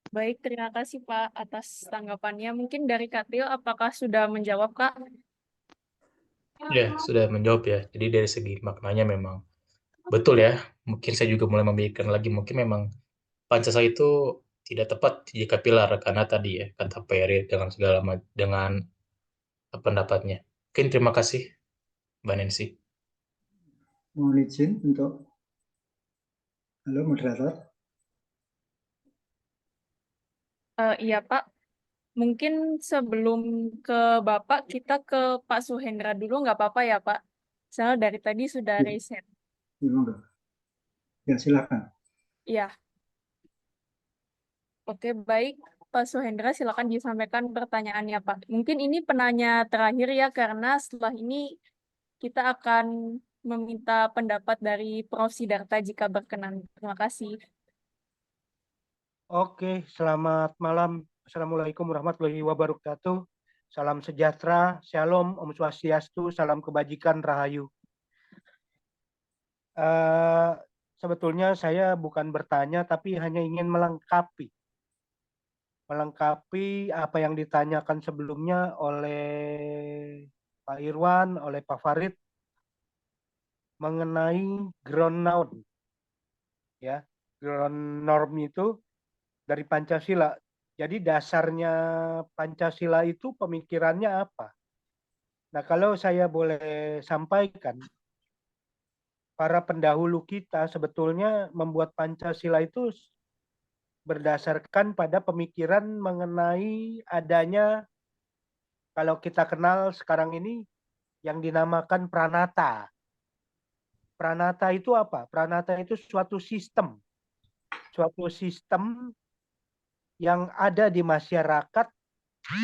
Baik, terima kasih Pak atas tanggapannya. Mungkin dari Kak Tio, apakah sudah menjawab Kak? Ya, sudah menjawab ya. Jadi dari segi maknanya memang betul ya. Mungkin saya juga mulai memikirkan lagi, mungkin memang Pancasila itu tidak tepat jika pilar karena tadi ya kata Peri dengan dengan pendapatnya. Mungkin terima kasih Mbak Nancy. Mohon izin untuk halo moderator. Iya Pak, mungkin sebelum ke Bapak, kita ke Pak Suhendra dulu nggak apa-apa ya Pak? Soalnya dari tadi sudah Ya, raise hand. ya silakan. Iya. Oke, baik. Pak Suhendra, silakan disampaikan pertanyaannya, Pak. Mungkin ini penanya terakhir ya, karena setelah ini kita akan meminta pendapat dari Prof. Sidarta jika berkenan. Terima kasih. Oke, selamat malam. Assalamualaikum warahmatullahi wabarakatuh. Salam sejahtera, shalom, om swastiastu, salam kebajikan, rahayu. Sebetulnya saya bukan bertanya, tapi hanya ingin melengkapi apa yang ditanyakan sebelumnya oleh Pak Irwan, oleh Pak Farid mengenai ground noun. Ya, ground norm itu dari Pancasila. Jadi dasarnya Pancasila itu pemikirannya apa? Nah, kalau saya boleh sampaikan, para pendahulu kita sebetulnya membuat Pancasila itu berdasarkan pada pemikiran mengenai adanya, kalau kita kenal sekarang ini, yang dinamakan pranata. Pranata itu apa? Pranata itu suatu sistem yang ada di masyarakat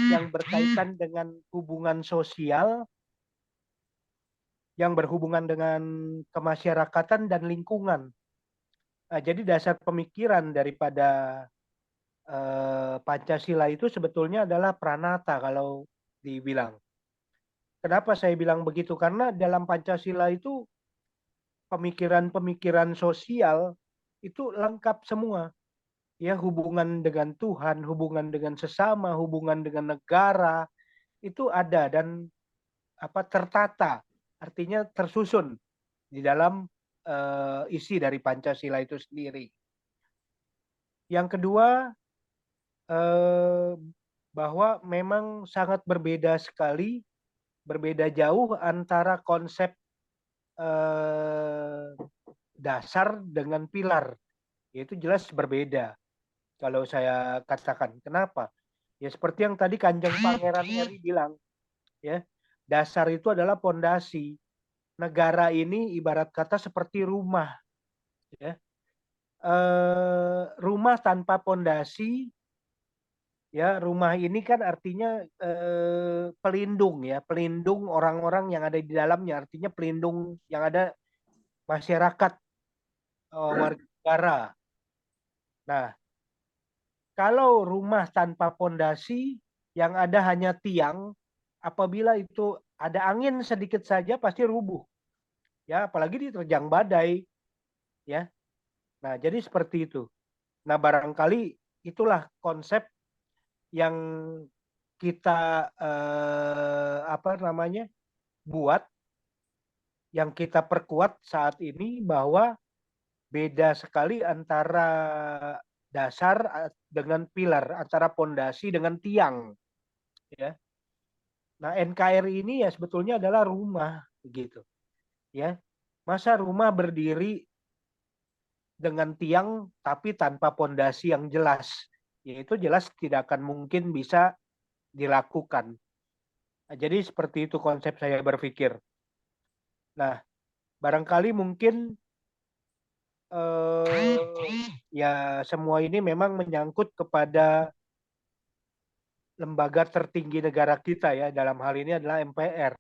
yang berkaitan dengan hubungan sosial, yang berhubungan dengan kemasyarakatan dan lingkungan. Nah, jadi dasar pemikiran daripada Pancasila itu sebetulnya adalah pranata kalau dibilang. Kenapa saya bilang begitu? Karena dalam Pancasila itu pemikiran-pemikiran sosial itu lengkap semua. Ya, hubungan dengan Tuhan, hubungan dengan sesama, hubungan dengan negara itu ada dan tertata, artinya tersusun di dalam isi dari Pancasila itu sendiri. Yang kedua, bahwa memang sangat berbeda sekali, berbeda jauh antara konsep dasar dengan pilar. Itu jelas berbeda. Kalau saya katakan, kenapa? Ya seperti yang tadi Kanjeng Pangeran Eri bilang, ya dasar itu adalah pondasi. Negara ini ibarat kata seperti rumah, ya. Rumah tanpa pondasi Ya, rumah ini kan artinya pelindung ya, pelindung orang-orang yang ada di dalamnya, artinya pelindung yang ada masyarakat, warga negara. Nah, kalau rumah tanpa pondasi yang ada hanya tiang, apabila itu ada angin sedikit saja pasti rubuh. Ya, apalagi diterjang badai, ya. Nah, jadi seperti itu. Nah, barangkali itulah konsep yang kita buat, yang kita perkuat saat ini, bahwa beda sekali antara dasar dengan pilar, antara pondasi dengan tiang, ya. Nah, NKRI ini ya sebetulnya adalah rumah, gitu, ya. Masa rumah berdiri dengan tiang tapi tanpa pondasi yang jelas, yaitu jelas tidak akan mungkin bisa dilakukan. Nah, jadi seperti itu konsep saya berpikir. Nah, barangkali mungkin ya semua ini memang menyangkut kepada lembaga tertinggi negara kita, ya, dalam hal ini adalah MPR.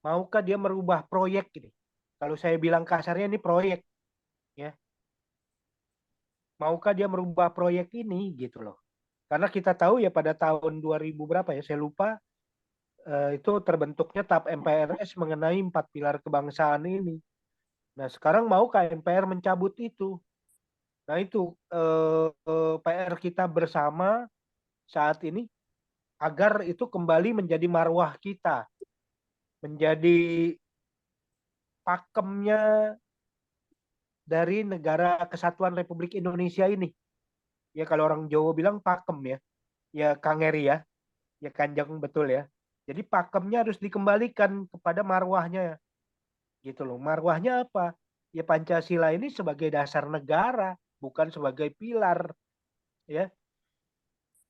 Maukah dia merubah proyek ini? Kalau saya bilang kasarnya ini proyek, ya. Maukah dia merubah proyek ini, gitu loh. Karena kita tahu ya pada tahun 2000 berapa ya, saya lupa, itu terbentuknya TAP MPRS mengenai 4 pilar kebangsaan ini. Nah, sekarang maukah MPR mencabut itu? Nah, itu PR kita bersama saat ini, agar itu kembali menjadi marwah kita, menjadi pakemnya dari negara Kesatuan Republik Indonesia ini. Ya, kalau orang Jawa bilang pakem, ya. Ya, Kang Eri, ya. Ya, Kanjeng, betul, ya. Jadi pakemnya harus dikembalikan kepada marwahnya, gitu loh. Marwahnya apa? Ya, Pancasila ini sebagai dasar negara, bukan sebagai pilar, ya.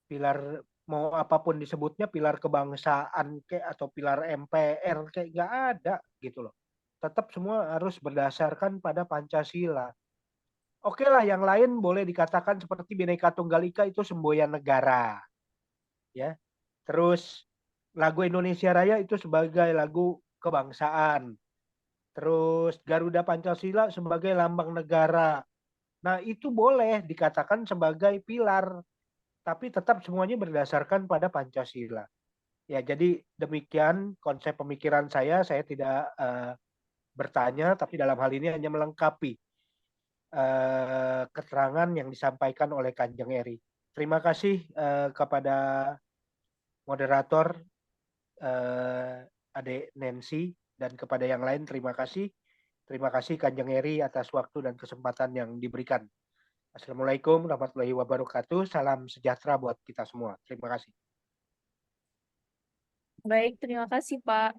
Pilar mau apapun disebutnya, pilar kebangsaan kayak atau pilar MPR kayak nggak ada, gitu loh. Tetap semua harus berdasarkan pada Pancasila. Oke lah, yang lain boleh dikatakan seperti Bhinneka Tunggal Ika itu semboyan negara, ya. Terus lagu Indonesia Raya itu sebagai lagu kebangsaan. Terus Garuda Pancasila sebagai lambang negara. Nah, itu boleh dikatakan sebagai pilar, tapi tetap semuanya berdasarkan pada Pancasila. Ya, jadi demikian konsep pemikiran saya. Saya tidak bertanya, tapi dalam hal ini hanya melengkapi keterangan yang disampaikan oleh Kanjeng Eri. Terima kasih kepada moderator Adek Nancy, dan kepada yang lain terima kasih. Terima kasih Kanjeng Eri atas waktu dan kesempatan yang diberikan. Assalamualaikum warahmatullahi wabarakatuh. Salam sejahtera buat kita semua. Terima kasih. Baik, terima kasih Pak.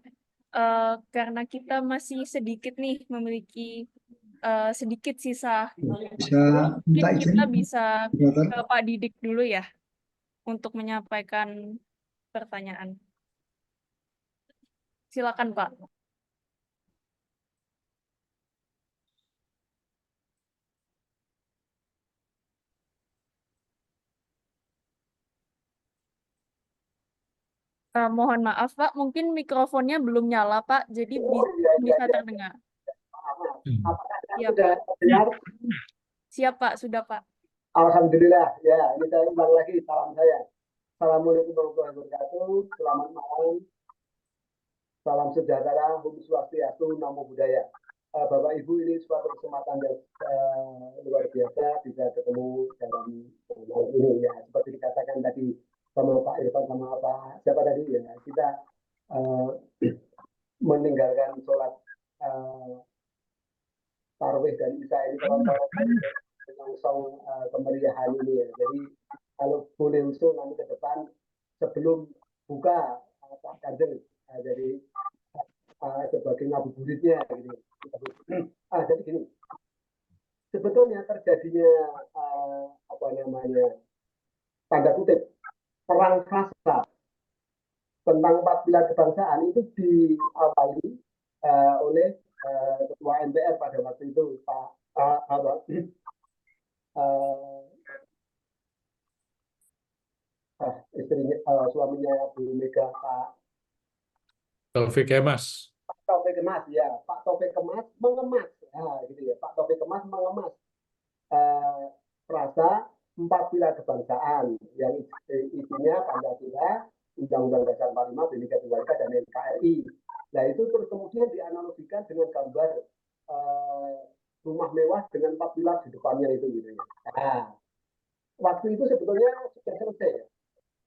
Karena kita masih sedikit nih, memiliki sedikit sisa, Bisa mungkin minta izin, kita bisa moderator. ke Pak Didik dulu ya, untuk menyampaikan pertanyaan. Silakan Pak. Mohon maaf Pak, mungkin mikrofonnya belum nyala Pak, jadi bisa terdengar. Iya Pak. Siap Pak, sudah Pak. Alhamdulillah, ya ini saya ulang lagi salam saya. Assalamualaikum warahmatullahi wabarakatuh. Selamat malam. Salam sejahtera, Om Swastiastu, Namo Buddhaya. Bapak Ibu, ini suatu kesempatan yang luar biasa bisa ketemu dalam hal ini, ya. Seperti dikatakan tadi sama Pak Irfan sama Pak siapa tadi, ya, kita meninggalkan sholat tarawih dan isya ini kawan-kawan langsung kemeriahan ini, ya. Jadi kalau boleh usul nanti ke depan sebelum buka Pak Kanjeng, jadi sebagai ngabuburitnya gitu. Jadi gini, sebetulnya terjadinya tanda kutip perang frasa tentang 4 pilar kebangsaan itu diawali oleh ketua MPR pada waktu itu Pak Bu Mega, Pak Taufik Kemas. Taufik Kemas, ya, Pak Taufik Kemas mengemas, gitu ya, Pak Taufik Kemas mengemas frasa 4 pilar kebangsaan yang isinya Pancasila, Undang-Undang Dasar 45, Bhinneka Tunggal Ika, dan NKRI. Nah itu terus kemudian dianalogikan dengan gambar rumah mewah dengan 4 pilar di depannya itu gitu ya. Nah, waktu itu sebetulnya sudah selesai ya.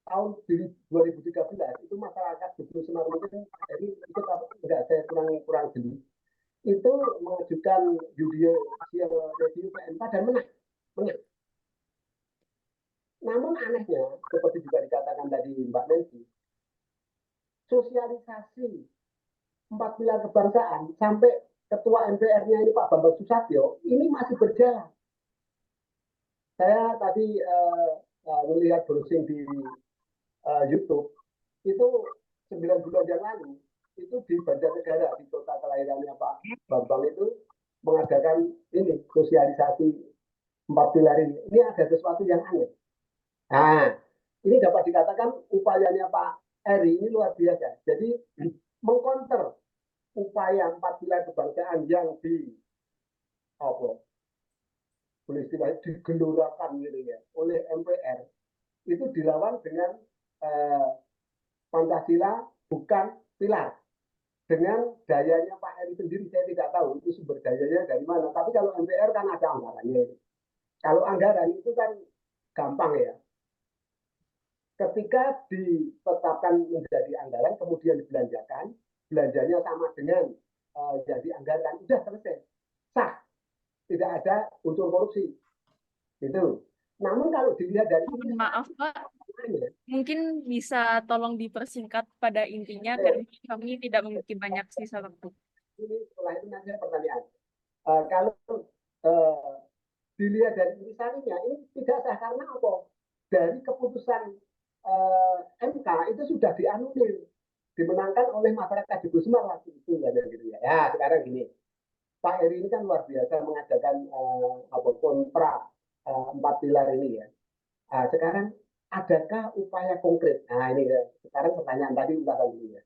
Tahun 2013 itu masyarakat Joglo Semar mungkin jadi ikut apa enggak, saya kurang jeli, itu mengajukan judicial review ke MK dan menang. Namun anehnya seperti juga dikatakan tadi Mbak Nancy, sosialisasi 4 pilar kebangsaan sampai ketua MPR-nya ini Pak Bambang Susatyo ini masih berjalan. Saya tadi melihat browsing di YouTube itu 9 bulan yang lalu itu di Banjarnegara di kota kelahirannya Pak Bambang itu mengadakan ini sosialisasi 4 pilar ini. Ini ada sesuatu yang aneh. Nah, ini dapat dikatakan upayanya Pak Eri ini luar biasa. Jadi mengkonter upaya 4 pilar kebangsaan yang boleh istilahnya digelurakan gitu ya oleh MPR itu dilawan dengan Pancasila bukan pilar. Dengan dayanya Pak Eri sendiri saya tidak tahu itu sumber dayanya dari mana. Tapi kalau MPR kan ada anggarannya. Kalau anggaran itu kan gampang ya. Ketika ditetapkan menjadi anggaran kemudian dibelanjakan, belanjanya sama dengan jadi anggaran, sudah selesai, sah, tidak ada unsur korupsi, itu. Namun kalau dilihat dari ini, Maaf Pak, mungkin bisa tolong dipersingkat pada intinya karena kami tidak memiliki banyak sisa waktu. Ini setelah itu nanti pertanyaan. Kalau dilihat dari misalnya ini tidak sah karena apa? Dari keputusan MK itu sudah dianulir, dimenangkan oleh masyarakat Joglo Semar waktu itu ya, gitu ya. Ya sekarang gini, Pak Eri ini kan luar biasa mengadakan kontra 4 pilar ini ya. Sekarang adakah upaya konkret? Nah ini ya, sekarang pertanyaan tadi ulang dulu ya.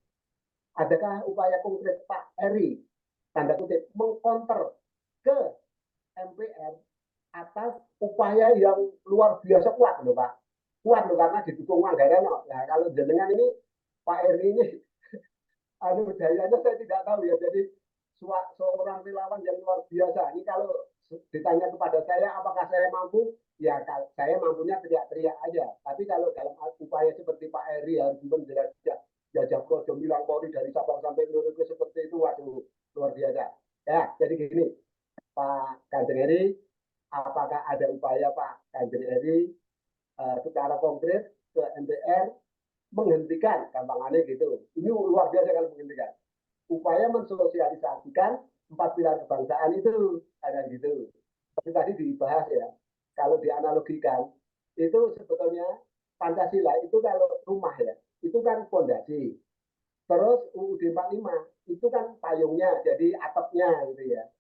Adakah upaya konkret Pak Eri tanda kutip mengkonter ke MPR atas upaya yang luar biasa kuat loh Pak? Kuat loh karena didukung anggaran. Nah kalau jenengan ini Pak Eri ini dayanya saya tidak tahu ya. Jadi seorang relawan yang luar biasa. Ini kalau ditanya kepada saya apakah saya mampu, ya saya mampunya teriak-teriak aja. Tapi kalau dalam upaya seperti Pak Eri harus menjelajah jajah projo bilang Polri dari Sabang sampai Merauke seperti itu, waduh luar biasa. Ya jadi gini Pak Kanjeng Eri, apakah ada upaya Pak Kanjeng Eri secara konkret ke MPR menghentikan, gampangannya gitu. Ini luar biasa kalau menghentikan. Upaya mensosialisasikan 4 pilar kebangsaan itu ada gitu. Seperti tadi dibahas ya, kalau dianalogikan itu sebetulnya Pancasila itu kalau rumah ya, itu kan fondasi. Terus UUD 45 itu kan payungnya, jadi atapnya gitu ya.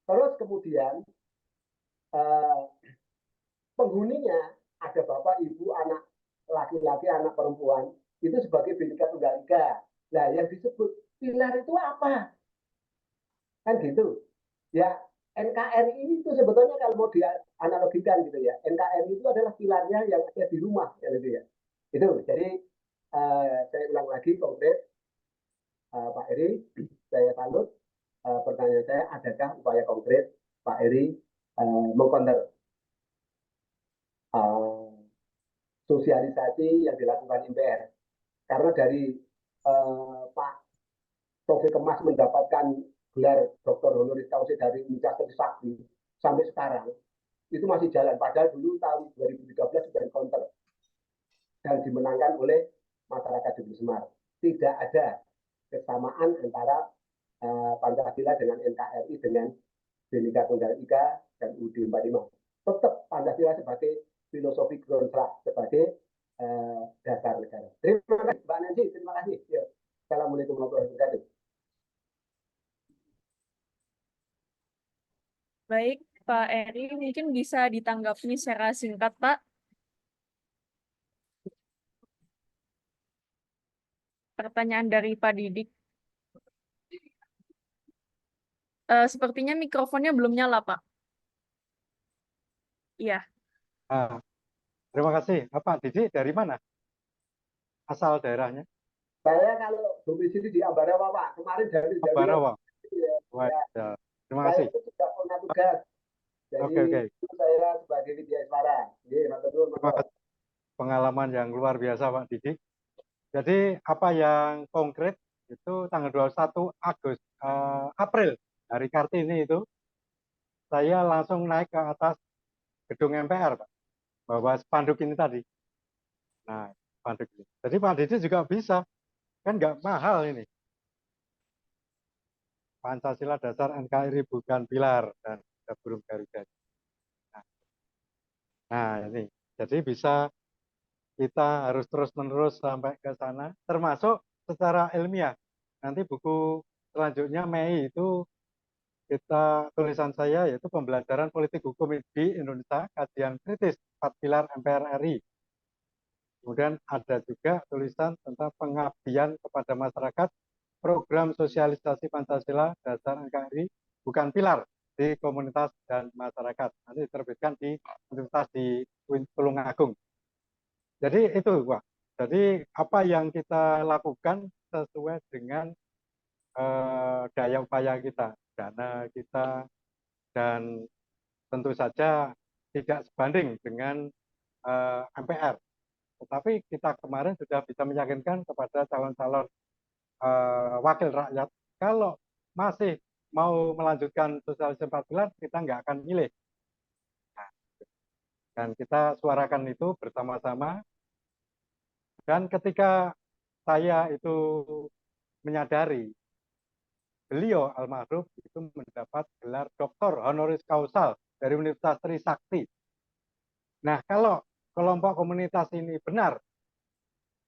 Terus kemudian penghuninya ada bapak, ibu, anak laki-laki, anak perempuan itu sebagai Bhinneka Tunggal Ika. Nah, yang disebut pilar itu apa? Kan gitu. Ya, NKRI ini itu sebetulnya kalau mau dianalogikan gitu ya, NKRI itu adalah pilarnya yang ada di rumah, ya gitu ya. Itu. Jadi saya ulang lagi konkret, Pak Eri, saya salut. Pertanyaan saya, adakah upaya konkret Pak Eri mengkonter sosialisasi yang dilakukan MPR? Karena dari Pak Taufik Kemas mendapatkan gelar Dr. Honoris Causa dari Universitas Trisakti sampai sekarang itu masih jalan. Padahal dulu tahun 2013 sudah dikonter dan dimenangkan oleh masyarakat Joglo Semar. Tidak ada kesamaan antara Pancasila dengan NKRI dengan Bhinneka Tunggal Ika dan UUD 45. Tetap Pancasila sebagai filosofi grundslag, sebagai dasar negara. Terima kasih Mbak Nancy, terima kasih. Yo. Assalamualaikum warahmatullahi wabarakatuh. Baik, Pak Eri, mungkin bisa ditanggapi secara singkat, Pak. pertanyaan dari Pak Didik. Sepertinya mikrofonnya belum nyala, Pak. Iya. Nah, terima kasih. Pak Didik dari mana? Asal daerahnya? Saya kalau domisili di Ambarawa, Pak. Kemarin dari Ambarawa. ya. Wah, ya. Terima Saya kasih. itu juga pernah tugas. Jadi Oke. itu saya sebagai Widya Iswara. Terima kasih. Pengalaman yang luar biasa, Pak Didik. Jadi apa yang konkret itu tanggal 21 April, hari Kartini itu, saya langsung naik ke atas gedung MPR, Pak, bawa spanduk ini tadi. Nah, spanduk ini. Jadi Pak Didik juga bisa, kan nggak mahal ini. Pancasila dasar NKRI bukan pilar dan burung Garuda. Nah, ini. Jadi bisa kita harus terus-menerus sampai ke sana, termasuk secara ilmiah. Nanti buku selanjutnya Mei itu tulisan saya yaitu pembelajaran politik hukum di Indonesia, kajian kritis 4 pilar MPR RI. Kemudian ada juga tulisan tentang pengabdian kepada masyarakat, program sosialisasi Pancasila dasar NKRI bukan pilar di komunitas dan masyarakat. Nanti diterbitkan di Universitas di Tulungagung. Jadi itu, Pak. Jadi apa yang kita lakukan sesuai dengan daya upaya kita, dana kita, dan tentu saja tidak sebanding dengan MPR. Tetapi kita kemarin sudah bisa meyakinkan kepada calon-calon wakil rakyat, kalau masih mau melanjutkan sosialisasi 4 pilar, kita nggak akan milih. Nah, dan kita suarakan itu bersama-sama. Dan ketika saya itu menyadari beliau almarhum itu mendapat gelar doktor honoris causa dari Universitas Trisakti. Nah, kalau kelompok komunitas ini benar,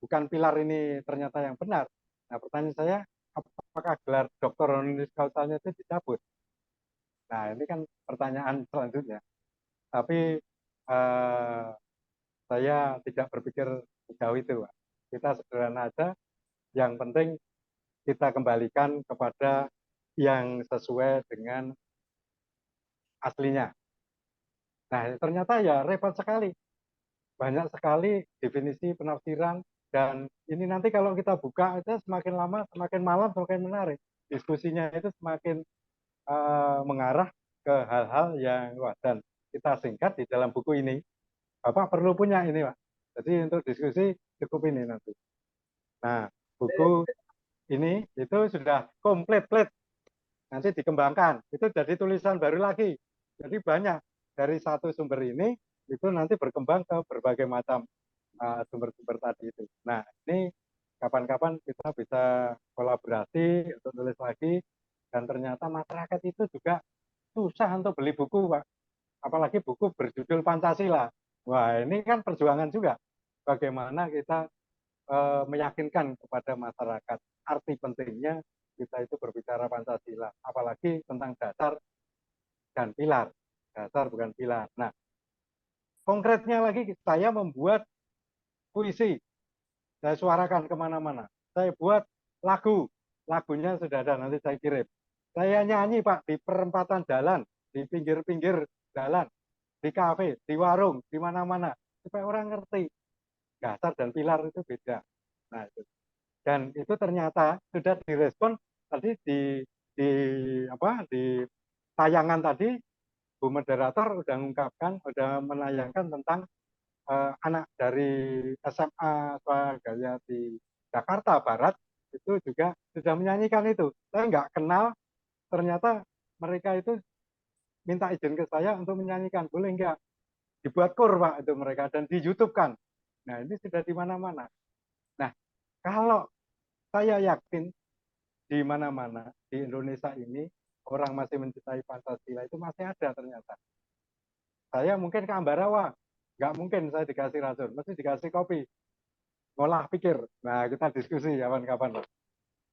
bukan pilar ini ternyata yang benar. Nah, pertanyaan saya, apakah gelar doktor honoris causa-nya itu dicabut? Nah, ini kan pertanyaan selanjutnya. Tapi saya tidak berpikir sejauh itu, Pak. Kita sederhana aja. Yang penting kita kembalikan kepada yang sesuai dengan aslinya. Nah, ternyata ya repot sekali. Banyak sekali definisi penafsiran, dan ini nanti kalau kita buka itu semakin lama, semakin malam, semakin menarik. Diskusinya itu semakin mengarah ke hal-hal yang luas. Dan kita singkat di dalam buku ini, Bapak perlu punya ini, Pak. Jadi untuk diskusi cukup ini nanti. Nah, buku ini itu sudah komplit, nanti dikembangkan. Itu jadi tulisan baru lagi. Jadi banyak dari satu sumber ini, itu nanti berkembang ke berbagai macam sumber-sumber tadi itu. Nah, ini kapan-kapan kita bisa kolaborasi untuk tulis lagi, dan ternyata masyarakat itu juga susah untuk beli buku, Pak. Apalagi buku berjudul Pancasila. Wah, ini kan perjuangan juga. Bagaimana kita meyakinkan kepada masyarakat arti pentingnya kita itu berbicara Pancasila, apalagi tentang dasar dan pilar. Dasar bukan pilar. Nah, konkretnya lagi saya membuat puisi, saya suarakan kemana-mana. Saya buat lagu, lagunya sudah ada, nanti saya kirim. Saya nyanyi, Pak, di perempatan jalan, di pinggir-pinggir jalan, di kafe, di warung, di mana-mana, supaya orang ngerti dasar dan pilar itu beda. Nah, itu. Dan itu ternyata sudah direspon tadi di tayangan tadi, Bu Moderator sudah mengungkapkan, sudah menayangkan tentang anak dari SMA Swagaya di Jakarta Barat itu juga sudah menyanyikan itu. Saya nggak kenal, ternyata mereka itu minta izin ke saya untuk menyanyikan. Boleh nggak? Dibuat kur, Pak, itu mereka, dan di YouTube kan. Nah, ini sudah di mana-mana. Nah, kalau saya yakin di mana-mana di Indonesia ini orang masih mencintai Pancasila itu masih ada ternyata. Saya mungkin ke Ambarawa, nggak mungkin saya dikasih racun, mesti dikasih kopi, ngolah pikir. Nah, kita diskusi kapan-kapan.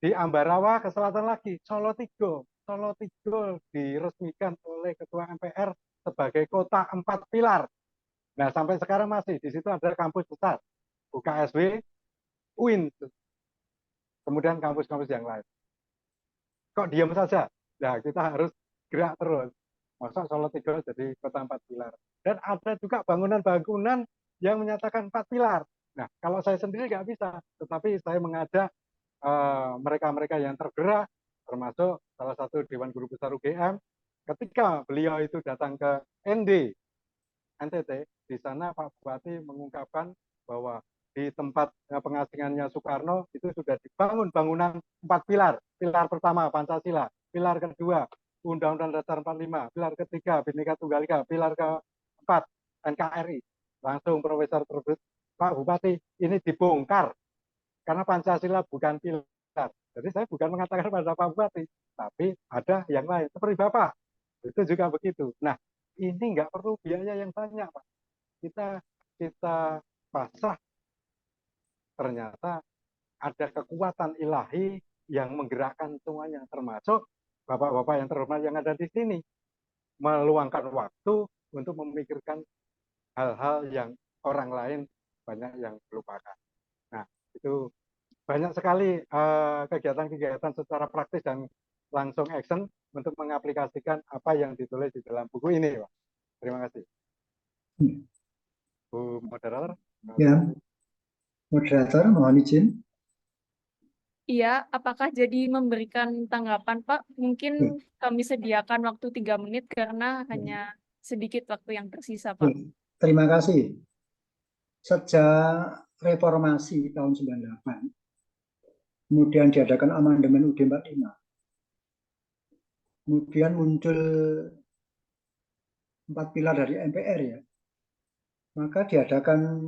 Di Ambarawa ke selatan lagi, Solo Tigo. Solo Tigo diresmikan oleh Ketua MPR sebagai kota 4 pilar. Nah, sampai sekarang masih di situ ada kampus besar, UKSW, UIN. kemudian kampus-kampus yang lain. Kok diam saja? Nah, kita harus gerak terus. Masa Salatiga jadi kota 4 pilar. Dan ada juga bangunan-bangunan yang menyatakan 4 pilar. Nah, kalau saya sendiri nggak bisa, tetapi saya mengajak mereka-mereka yang tergerak, termasuk salah satu Dewan Guru Besar UGM, ketika beliau itu datang ke NTT, di sana Pak Bupati mengungkapkan bahwa di tempat pengasingannya Soekarno itu sudah dibangun bangunan 4 pilar. Pilar pertama Pancasila, pilar kedua Undang-Undang Dasar 45, pilar ketiga Bhinneka Tunggal Ika, pilar keempat NKRI. Langsung Profesor tersebut, Pak Bupati, ini dibongkar karena Pancasila bukan pilar. Jadi saya bukan mengatakan pada Pak Bupati, tapi ada yang lain seperti Bapak. Itu juga begitu. Nah, ini nggak perlu biaya yang banyak, Pak. Kita pasrah, ternyata ada kekuatan ilahi yang menggerakkan semuanya, termasuk bapak-bapak yang terhormat yang ada di sini, meluangkan waktu untuk memikirkan hal-hal yang orang lain banyak yang melupakan. Nah, itu banyak sekali kegiatan-kegiatan secara praktis dan langsung action untuk mengaplikasikan apa yang ditulis di dalam buku ini, Pak. Terima kasih. Bu Moderator. Ya, Moderator, mohon izin. Iya, apakah jadi memberikan tanggapan, Pak? Mungkin kami sediakan waktu 3 menit karena hanya sedikit waktu yang tersisa, Pak. Terima kasih. Sejak reformasi tahun 98, kemudian diadakan amandemen UUD 45, kemudian muncul 4 pilar dari MPR ya, maka diadakan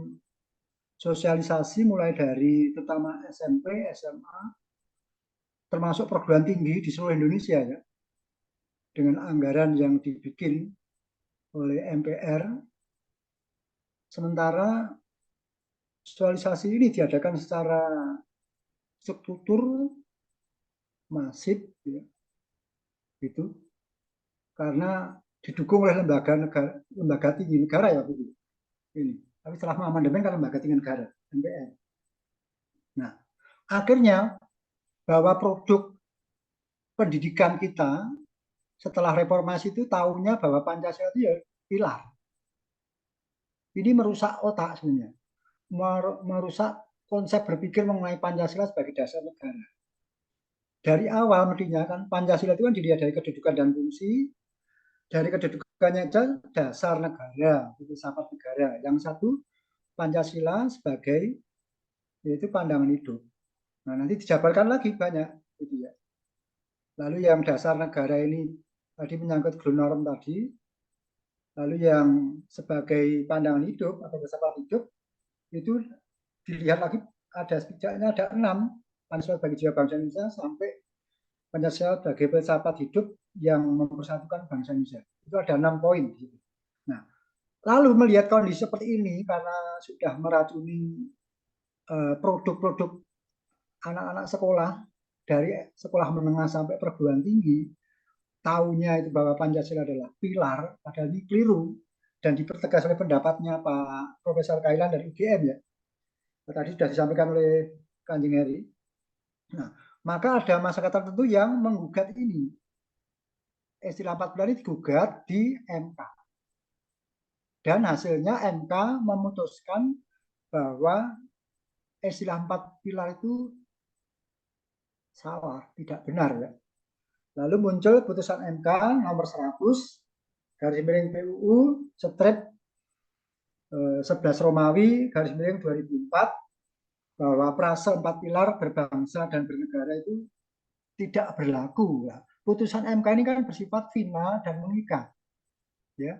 sosialisasi mulai dari terutama SMP, SMA, termasuk perguruan tinggi di seluruh Indonesia ya, dengan anggaran yang dibikin oleh MPR. Sementara sosialisasi ini diadakan secara struktur masif ya, gitu, karena didukung oleh lembaga tinggi negara ya Bu. Ini. Tapi setelah amandemen kan lembaga tinggi negara, MPR. Nah, akhirnya bahwa produk pendidikan kita setelah reformasi itu tahunya bahwa Pancasila itu ya pilar. Ini merusak otak sebenarnya, merusak konsep berpikir mengenai Pancasila sebagai dasar negara. Dari awal mestinya kan Pancasila itu kan dilihat dari kedudukan dan fungsi, dari kedudukannya aja dasar negara, filsafat negara. Yang satu Pancasila sebagai yaitu pandangan hidup. Nah, nanti dijabarkan lagi banyak gitu ya. Lalu yang dasar negara ini tadi menyangkut norm tadi. Lalu yang sebagai pandangan hidup atau filsafat hidup itu dilihat lagi ada setidaknya ada 6 Pancasila sebagai jiwa bangsa Indonesia sampai Pancasila sebagai filsafat hidup yang mempersatukan bangsa Indonesia. Itu ada 6 poin. Nah, lalu melihat kondisi seperti ini karena sudah meracuni produk-produk anak-anak sekolah dari sekolah menengah sampai perguruan tinggi, tahunya itu bahwa Pancasila adalah pilar, padahal ini keliru dan dipertegas oleh pendapatnya Pak Profesor Kailan dari UGM ya. Tadi sudah disampaikan oleh Kanjeng Heri. Nah, maka ada masyarakat tertentu yang menggugat ini. Istilah 4 pilar ini digugat di MK. Dan hasilnya MK memutuskan bahwa istilah 4 pilar itu salah, tidak benar ya. Lalu muncul putusan MK nomor 100 garis miring PUU strip 11 Romawi garis miring 2004 bahwa frase 4 pilar berbangsa dan bernegara itu tidak berlaku. Ya. Putusan MK ini kan bersifat final dan mengikat. Ya.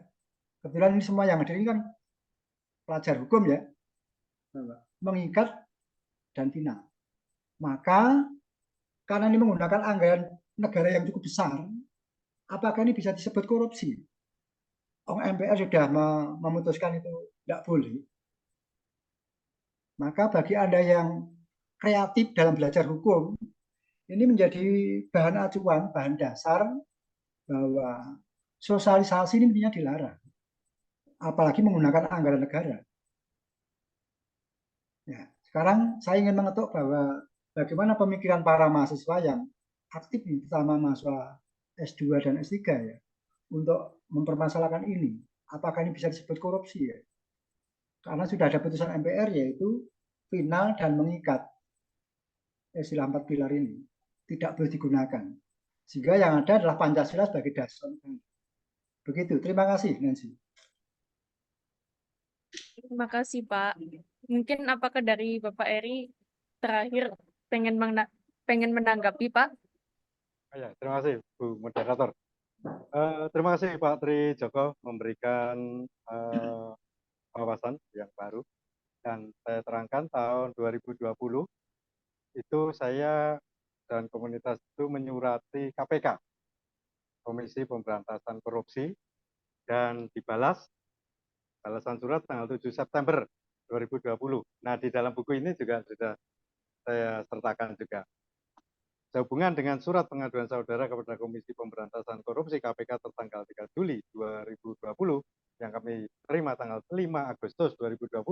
Kebetulan ini semua yang hadir ini kan pelajar hukum ya. Mengikat dan final. Maka karena ini menggunakan anggaran negara yang cukup besar, apakah ini bisa disebut korupsi? MPR sudah memutuskan itu tidak boleh. Maka bagi Anda yang kreatif dalam belajar hukum, ini menjadi bahan acuan, bahan dasar bahwa sosialisasi ini intinya dilarang. Apalagi menggunakan anggaran negara. Ya, sekarang saya ingin mengetuk bahwa bagaimana pemikiran para mahasiswa yang aktif, terutama mahasiswa S2 dan S3 ya, untuk mempermasalahkan ini. Apakah ini bisa disebut korupsi ya? Karena sudah ada putusan MPR yaitu final dan mengikat. Istilah 4 pilar ini tidak boleh digunakan. Sehingga yang ada adalah Pancasila sebagai dasar. Begitu. Terima kasih, Nancy. Terima kasih, Pak. Mungkin apakah dari Bapak Eri terakhir pengen menanggapi, Pak? Ya, terima kasih Bu Moderator. Terima kasih Pak Tri Joko memberikan wawasan yang baru. Dan saya terangkan tahun 2020 itu saya dan komunitas itu menyurati KPK, Komisi Pemberantasan Korupsi, dan dibalas balasan surat tanggal 7 September 2020. Nah, di dalam buku ini juga sudah saya sertakan juga. Sehubungan dengan surat pengaduan saudara kepada Komisi Pemberantasan Korupsi KPK tertanggal 3 Juli 2020 yang kami terima tanggal 5 Agustus 2020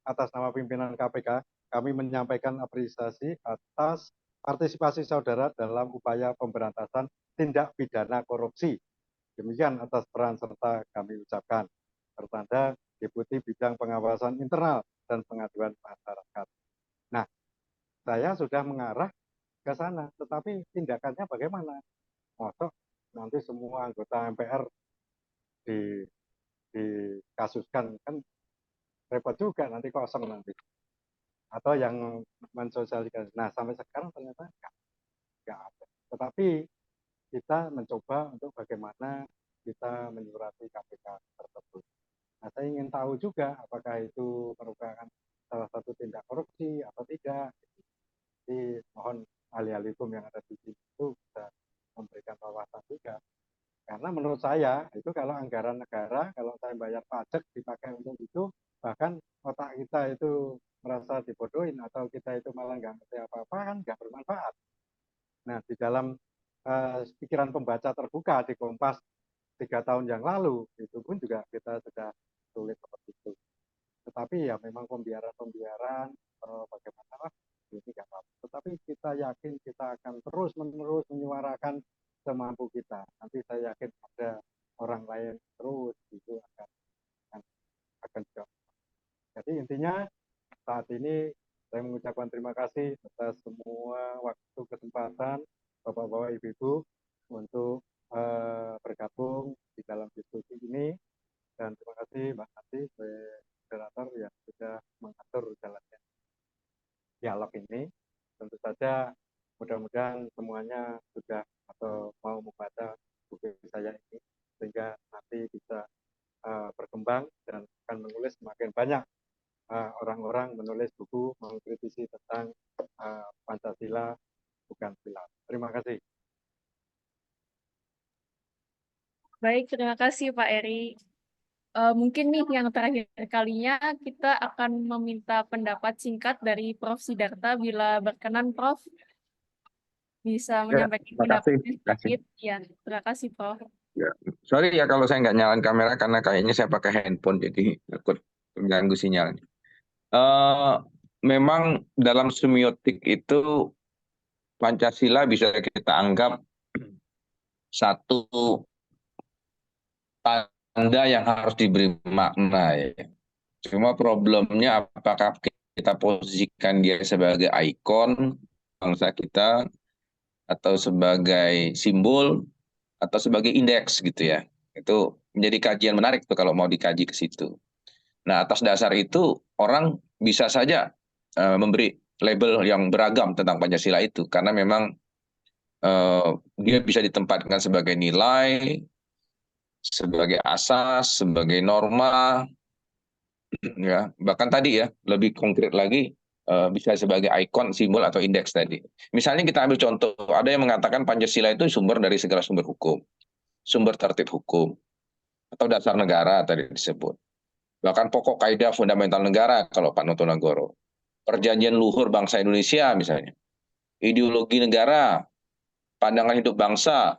atas nama pimpinan KPK, kami menyampaikan apresiasi atas partisipasi saudara dalam upaya pemberantasan tindak pidana korupsi. Demikian atas peran serta kami ucapkan. Tertanda Deputi Bidang Pengawasan Internal dan Pengaduan Masyarakat. Nah, saya sudah mengarah ke sana, tetapi tindakannya bagaimana? Mosok nanti semua anggota MPR dikasuskan, kan repot juga, nanti kosong nanti. Atau yang mensosialisasikan. Nah, sampai sekarang ternyata nggak ada. Tetapi kita mencoba untuk bagaimana kita menyurati KPK tersebut. Nah, saya ingin tahu juga apakah itu merupakan salah satu tindak korupsi atau tidak. Jadi mohon ahli-ahli hukum yang ada di sini itu bisa memberikan wawasan juga. Karena menurut saya itu kalau anggaran negara, kalau saya bayar pajak dipakai untuk itu, bahkan otak kita itu merasa dibodohin atau kita itu malah nggak ngerti apa-apa, kan nggak bermanfaat. Nah, di dalam pikiran pembaca terbuka di Kompas 3 tahun yang lalu, itu pun juga kita sudah tulis seperti itu. Tetapi ya memang pembiaran bagaimana lah, ini nggak apa-apa. Tetapi kita yakin kita akan terus-menerus menyuarakan semampu kita. Nanti saya yakin ada orang lain terus itu akan jawab. Jadi intinya saat ini saya mengucapkan terima kasih atas semua waktu kesempatan Bapak-bapak Ibu-ibu untuk bergabung di dalam diskusi ini, dan terima kasih Mbak Nanti moderator yang sudah mengatur jalannya dialog ini. Tentu saja mudah-mudahan semuanya sudah atau mau membaca buku saya ini sehingga nanti bisa berkembang dan akan menulis semakin banyak orang-orang menulis buku mengkritisi tentang Pancasila bukan pilar. Terima kasih. Baik, terima kasih Pak Eri. Mungkin nih yang terakhir kalinya kita akan meminta pendapat singkat dari Prof. Sidarta bila berkenan Prof. Bisa menyampaikan terima kasih. pendapatnya sedikit. Ya, terima kasih Prof. Ya, sorry ya kalau saya nggak nyalain kamera karena kayaknya saya pakai handphone jadi takut mengganggu sinyalnya. Memang dalam semiotik itu Pancasila bisa kita anggap satu tanda yang harus diberi makna ya. Cuma problemnya apakah kita posisikan dia sebagai ikon bangsa kita atau sebagai simbol atau sebagai indeks gitu ya. Itu menjadi kajian menarik tuh kalau mau dikaji ke situ. Nah, atas dasar itu orang bisa saja memberi label yang beragam tentang Pancasila itu karena memang dia bisa ditempatkan sebagai nilai, sebagai asas, sebagai norma, ya bahkan tadi ya lebih konkret lagi bisa sebagai ikon, simbol atau indeks tadi. Misalnya kita ambil contoh, ada yang mengatakan Pancasila itu sumber dari segala sumber hukum, sumber tertib hukum, atau dasar negara tadi disebut. Bahkan pokok kaidah fundamental negara kalau Pak Notonegoro. Perjanjian luhur bangsa Indonesia misalnya. Ideologi negara, pandangan hidup bangsa,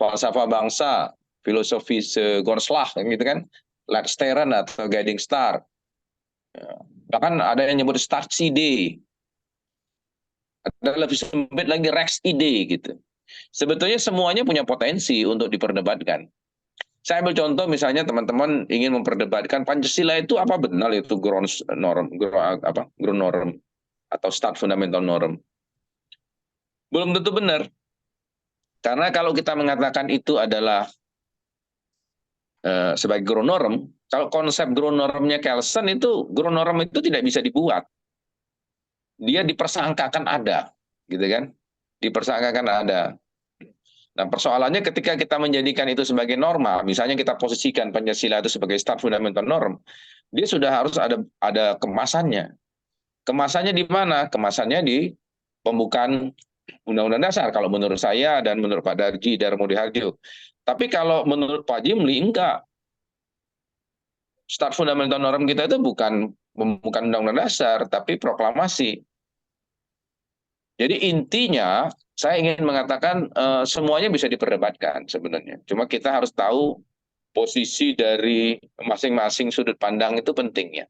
falsafah bangsa, filosofi Gorslah gitu kan, Leidsteren atau Guiding Star. Bahkan ada yang nyebut Startsidee. Ada lebih sempit lagi Rex ide gitu. Sebetulnya semuanya punya potensi untuk diperdebatkan. Saya ambil contoh misalnya teman-teman ingin memperdebatkan Pancasila itu apa benar itu ground norm, ground norm atau start fundamental norm. Belum tentu benar. Karena kalau kita mengatakan itu adalah sebagai ground norm, kalau konsep ground normnya Kelsen itu ground norm itu tidak bisa dibuat. Dia dipersangkakan ada, gitu kan? Dipersangkakan ada. Nah, persoalannya ketika kita menjadikan itu sebagai norma, misalnya kita posisikan Pancasila itu sebagai start fundamental norm, dia sudah harus ada kemasannya. Kemasannya di mana? Kemasannya di pembukaan Undang-Undang Dasar kalau menurut saya dan menurut Pak Darji Darmudi Harjo. Tapi kalau menurut Pak Jimli enggak. Start fundamental norm kita itu bukan Undang-Undang Dasar, tapi proklamasi. Jadi intinya saya ingin mengatakan semuanya bisa diperdebatkan sebenarnya. Cuma kita harus tahu posisi dari masing-masing sudut pandang itu penting ya.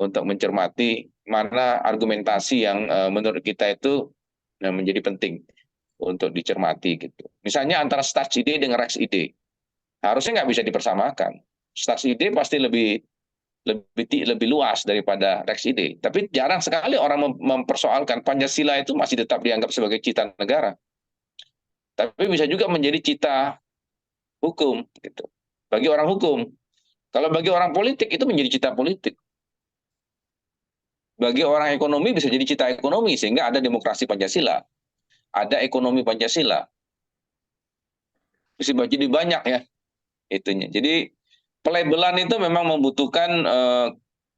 Untuk mencermati mana argumentasi yang menurut kita itu menjadi penting untuk dicermati gitu. Misalnya antara start ide dengan rex ide. Harusnya nggak bisa dipersamakan. Start ide pasti lebih luas daripada rex ide. Tapi jarang sekali orang mempersoalkan Pancasila itu masih tetap dianggap sebagai cita negara. Tapi bisa juga menjadi cita hukum gitu. Bagi orang hukum. Kalau bagi orang politik itu menjadi cita politik. Bagi orang ekonomi bisa jadi cita ekonomi sehingga ada demokrasi Pancasila. Ada ekonomi Pancasila. Bisa jadi banyak ya itunya. Jadi pelabelan itu memang membutuhkan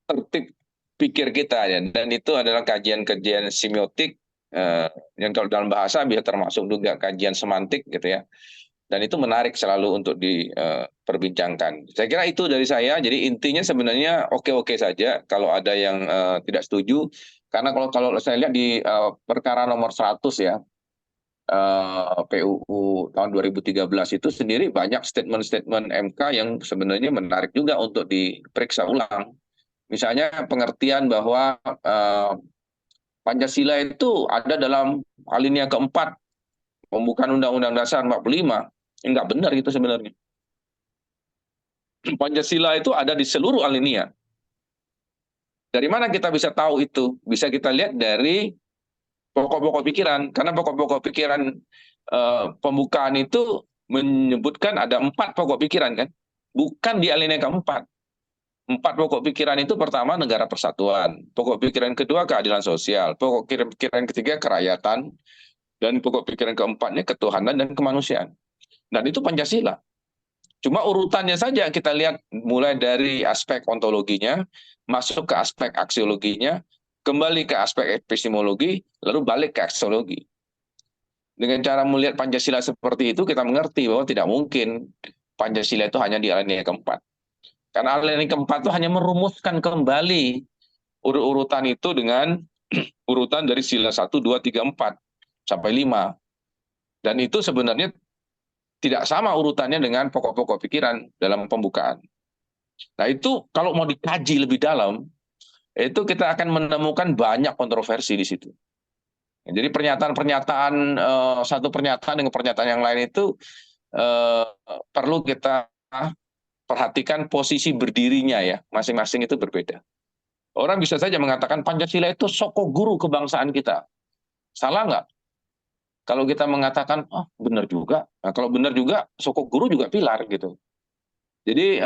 tertib pikir kita ya, dan itu adalah kajian-kajian semiotik yang kalau dalam bahasa bisa termasuk juga kajian semantik gitu ya. Dan itu menarik selalu untuk diperbincangkan. Saya kira itu dari saya. Jadi intinya sebenarnya oke-oke saja kalau ada yang tidak setuju. Karena kalau saya lihat di perkara nomor 100 ya, PUU tahun 2013 itu sendiri banyak statement-statement MK yang sebenarnya menarik juga untuk diperiksa ulang. Misalnya pengertian bahwa Pancasila itu ada dalam alinea keempat pembukaan Undang-Undang Dasar 45. Enggak benar itu sebenarnya. Pancasila itu ada di seluruh alinea. Dari mana kita bisa tahu itu? Bisa kita lihat dari pokok-pokok pikiran. Karena pokok-pokok pikiran pembukaan itu menyebutkan ada 4 pokok pikiran kan? Bukan di alinea keempat. 4 pokok pikiran itu pertama negara persatuan. Pokok pikiran kedua keadilan sosial. Pokok pikiran ketiga kerakyatan. Dan pokok pikiran keempatnya ketuhanan dan kemanusiaan. Dan itu Pancasila. Cuma urutannya saja kita lihat mulai dari aspek ontologinya, masuk ke aspek aksiologinya, kembali ke aspek epistemologi, lalu balik ke aksiologi. Dengan cara melihat Pancasila seperti itu, kita mengerti bahwa tidak mungkin Pancasila itu hanya di alinea keempat. Karena alinea keempat itu hanya merumuskan kembali urutan itu dengan urutan dari sila 1, 2, 3, 4, sampai 5. Dan itu sebenarnya tidak sama urutannya dengan pokok-pokok pikiran dalam pembukaan. Nah itu kalau mau dikaji lebih dalam, itu kita akan menemukan banyak kontroversi di situ. Jadi pernyataan-pernyataan, satu pernyataan dengan pernyataan yang lain itu perlu kita perhatikan posisi berdirinya ya, masing-masing itu berbeda. Orang bisa saja mengatakan Pancasila itu soko guru kebangsaan kita. Salah nggak? Kalau kita mengatakan, oh benar juga. Nah, kalau benar juga, soko guru juga pilar gitu. Jadi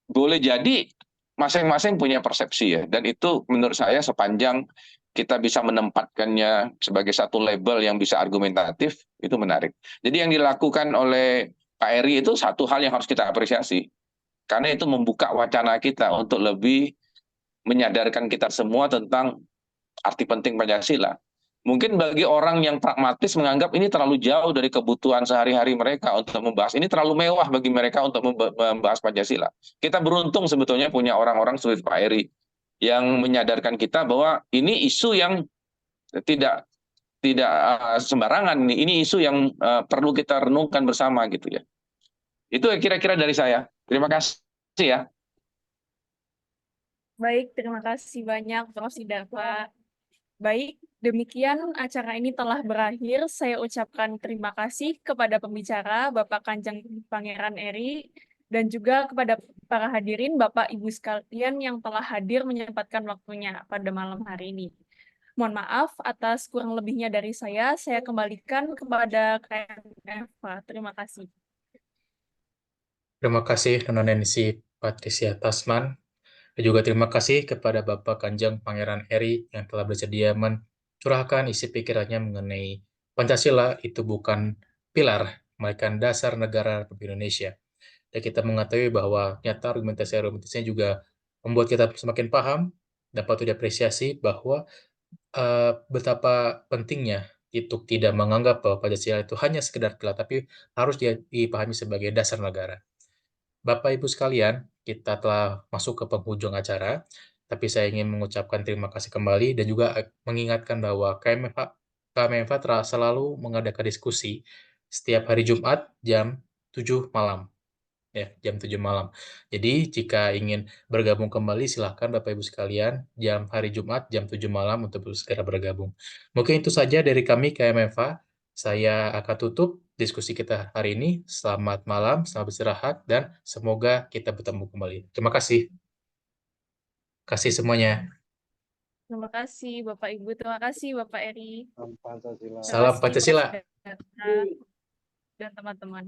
boleh jadi masing-masing punya persepsi ya. Dan itu menurut saya sepanjang kita bisa menempatkannya sebagai satu label yang bisa argumentatif, itu menarik. Jadi yang dilakukan oleh Pak Eri itu satu hal yang harus kita apresiasi. Karena itu membuka wacana kita untuk lebih menyadarkan kita semua tentang arti penting Pancasila. Mungkin bagi orang yang pragmatis menganggap ini terlalu jauh dari kebutuhan sehari-hari mereka untuk membahas. Ini terlalu mewah bagi mereka untuk membahas Pancasila. Kita beruntung sebetulnya punya orang-orang seperti Pak Eri yang menyadarkan kita bahwa ini isu yang tidak sembarangan. Ini isu yang perlu kita renungkan bersama gitu ya. Itu kira-kira dari saya. Terima kasih ya. Baik, terima kasih banyak Prof. Sidarta. Baik, demikian acara ini telah berakhir. Saya ucapkan terima kasih kepada pembicara Bapak Kanjeng Pangeran Eri dan juga kepada para hadirin Bapak Ibu sekalian yang telah hadir menyempatkan waktunya pada malam hari ini. Mohon maaf atas kurang lebihnya dari saya. Saya kembalikan kepada KMFA. Terima kasih. Terima kasih Nona Nancy Patricia Tasman. Dan juga terima kasih kepada Bapak Kanjeng Pangeran Eri yang telah bersedia mencurahkan isi pikirannya mengenai Pancasila itu bukan pilar, melainkan dasar negara Republik Indonesia. Dan kita mengetahui bahwa nyata argumentasi-argumentasinya juga membuat kita semakin paham, dapat diapresiasi bahwa betapa pentingnya untuk tidak menganggap bahwa Pancasila itu hanya sekedar pilar, tapi harus dipahami sebagai dasar negara. Bapak Ibu sekalian, kita telah masuk ke penghujung acara, tapi saya ingin mengucapkan terima kasih kembali dan juga mengingatkan bahwa KMFA telah selalu mengadakan diskusi setiap hari Jumat jam 7 malam. Ya, jam 7 malam. Jadi, jika ingin bergabung kembali, silahkan Bapak Ibu sekalian, hari Jumat jam 7 malam untuk segera bergabung. Mungkin itu saja dari kami KMFA. Saya akan tutup diskusi kita hari ini. Selamat malam, selamat beristirahat, dan semoga kita bertemu kembali. Terima kasih. Kasih semuanya. Terima kasih Bapak Ibu. Terima kasih Bapak Eri. Salam Pancasila. Terima Salam kasih Pancasila. Prof. Dara dan teman-teman.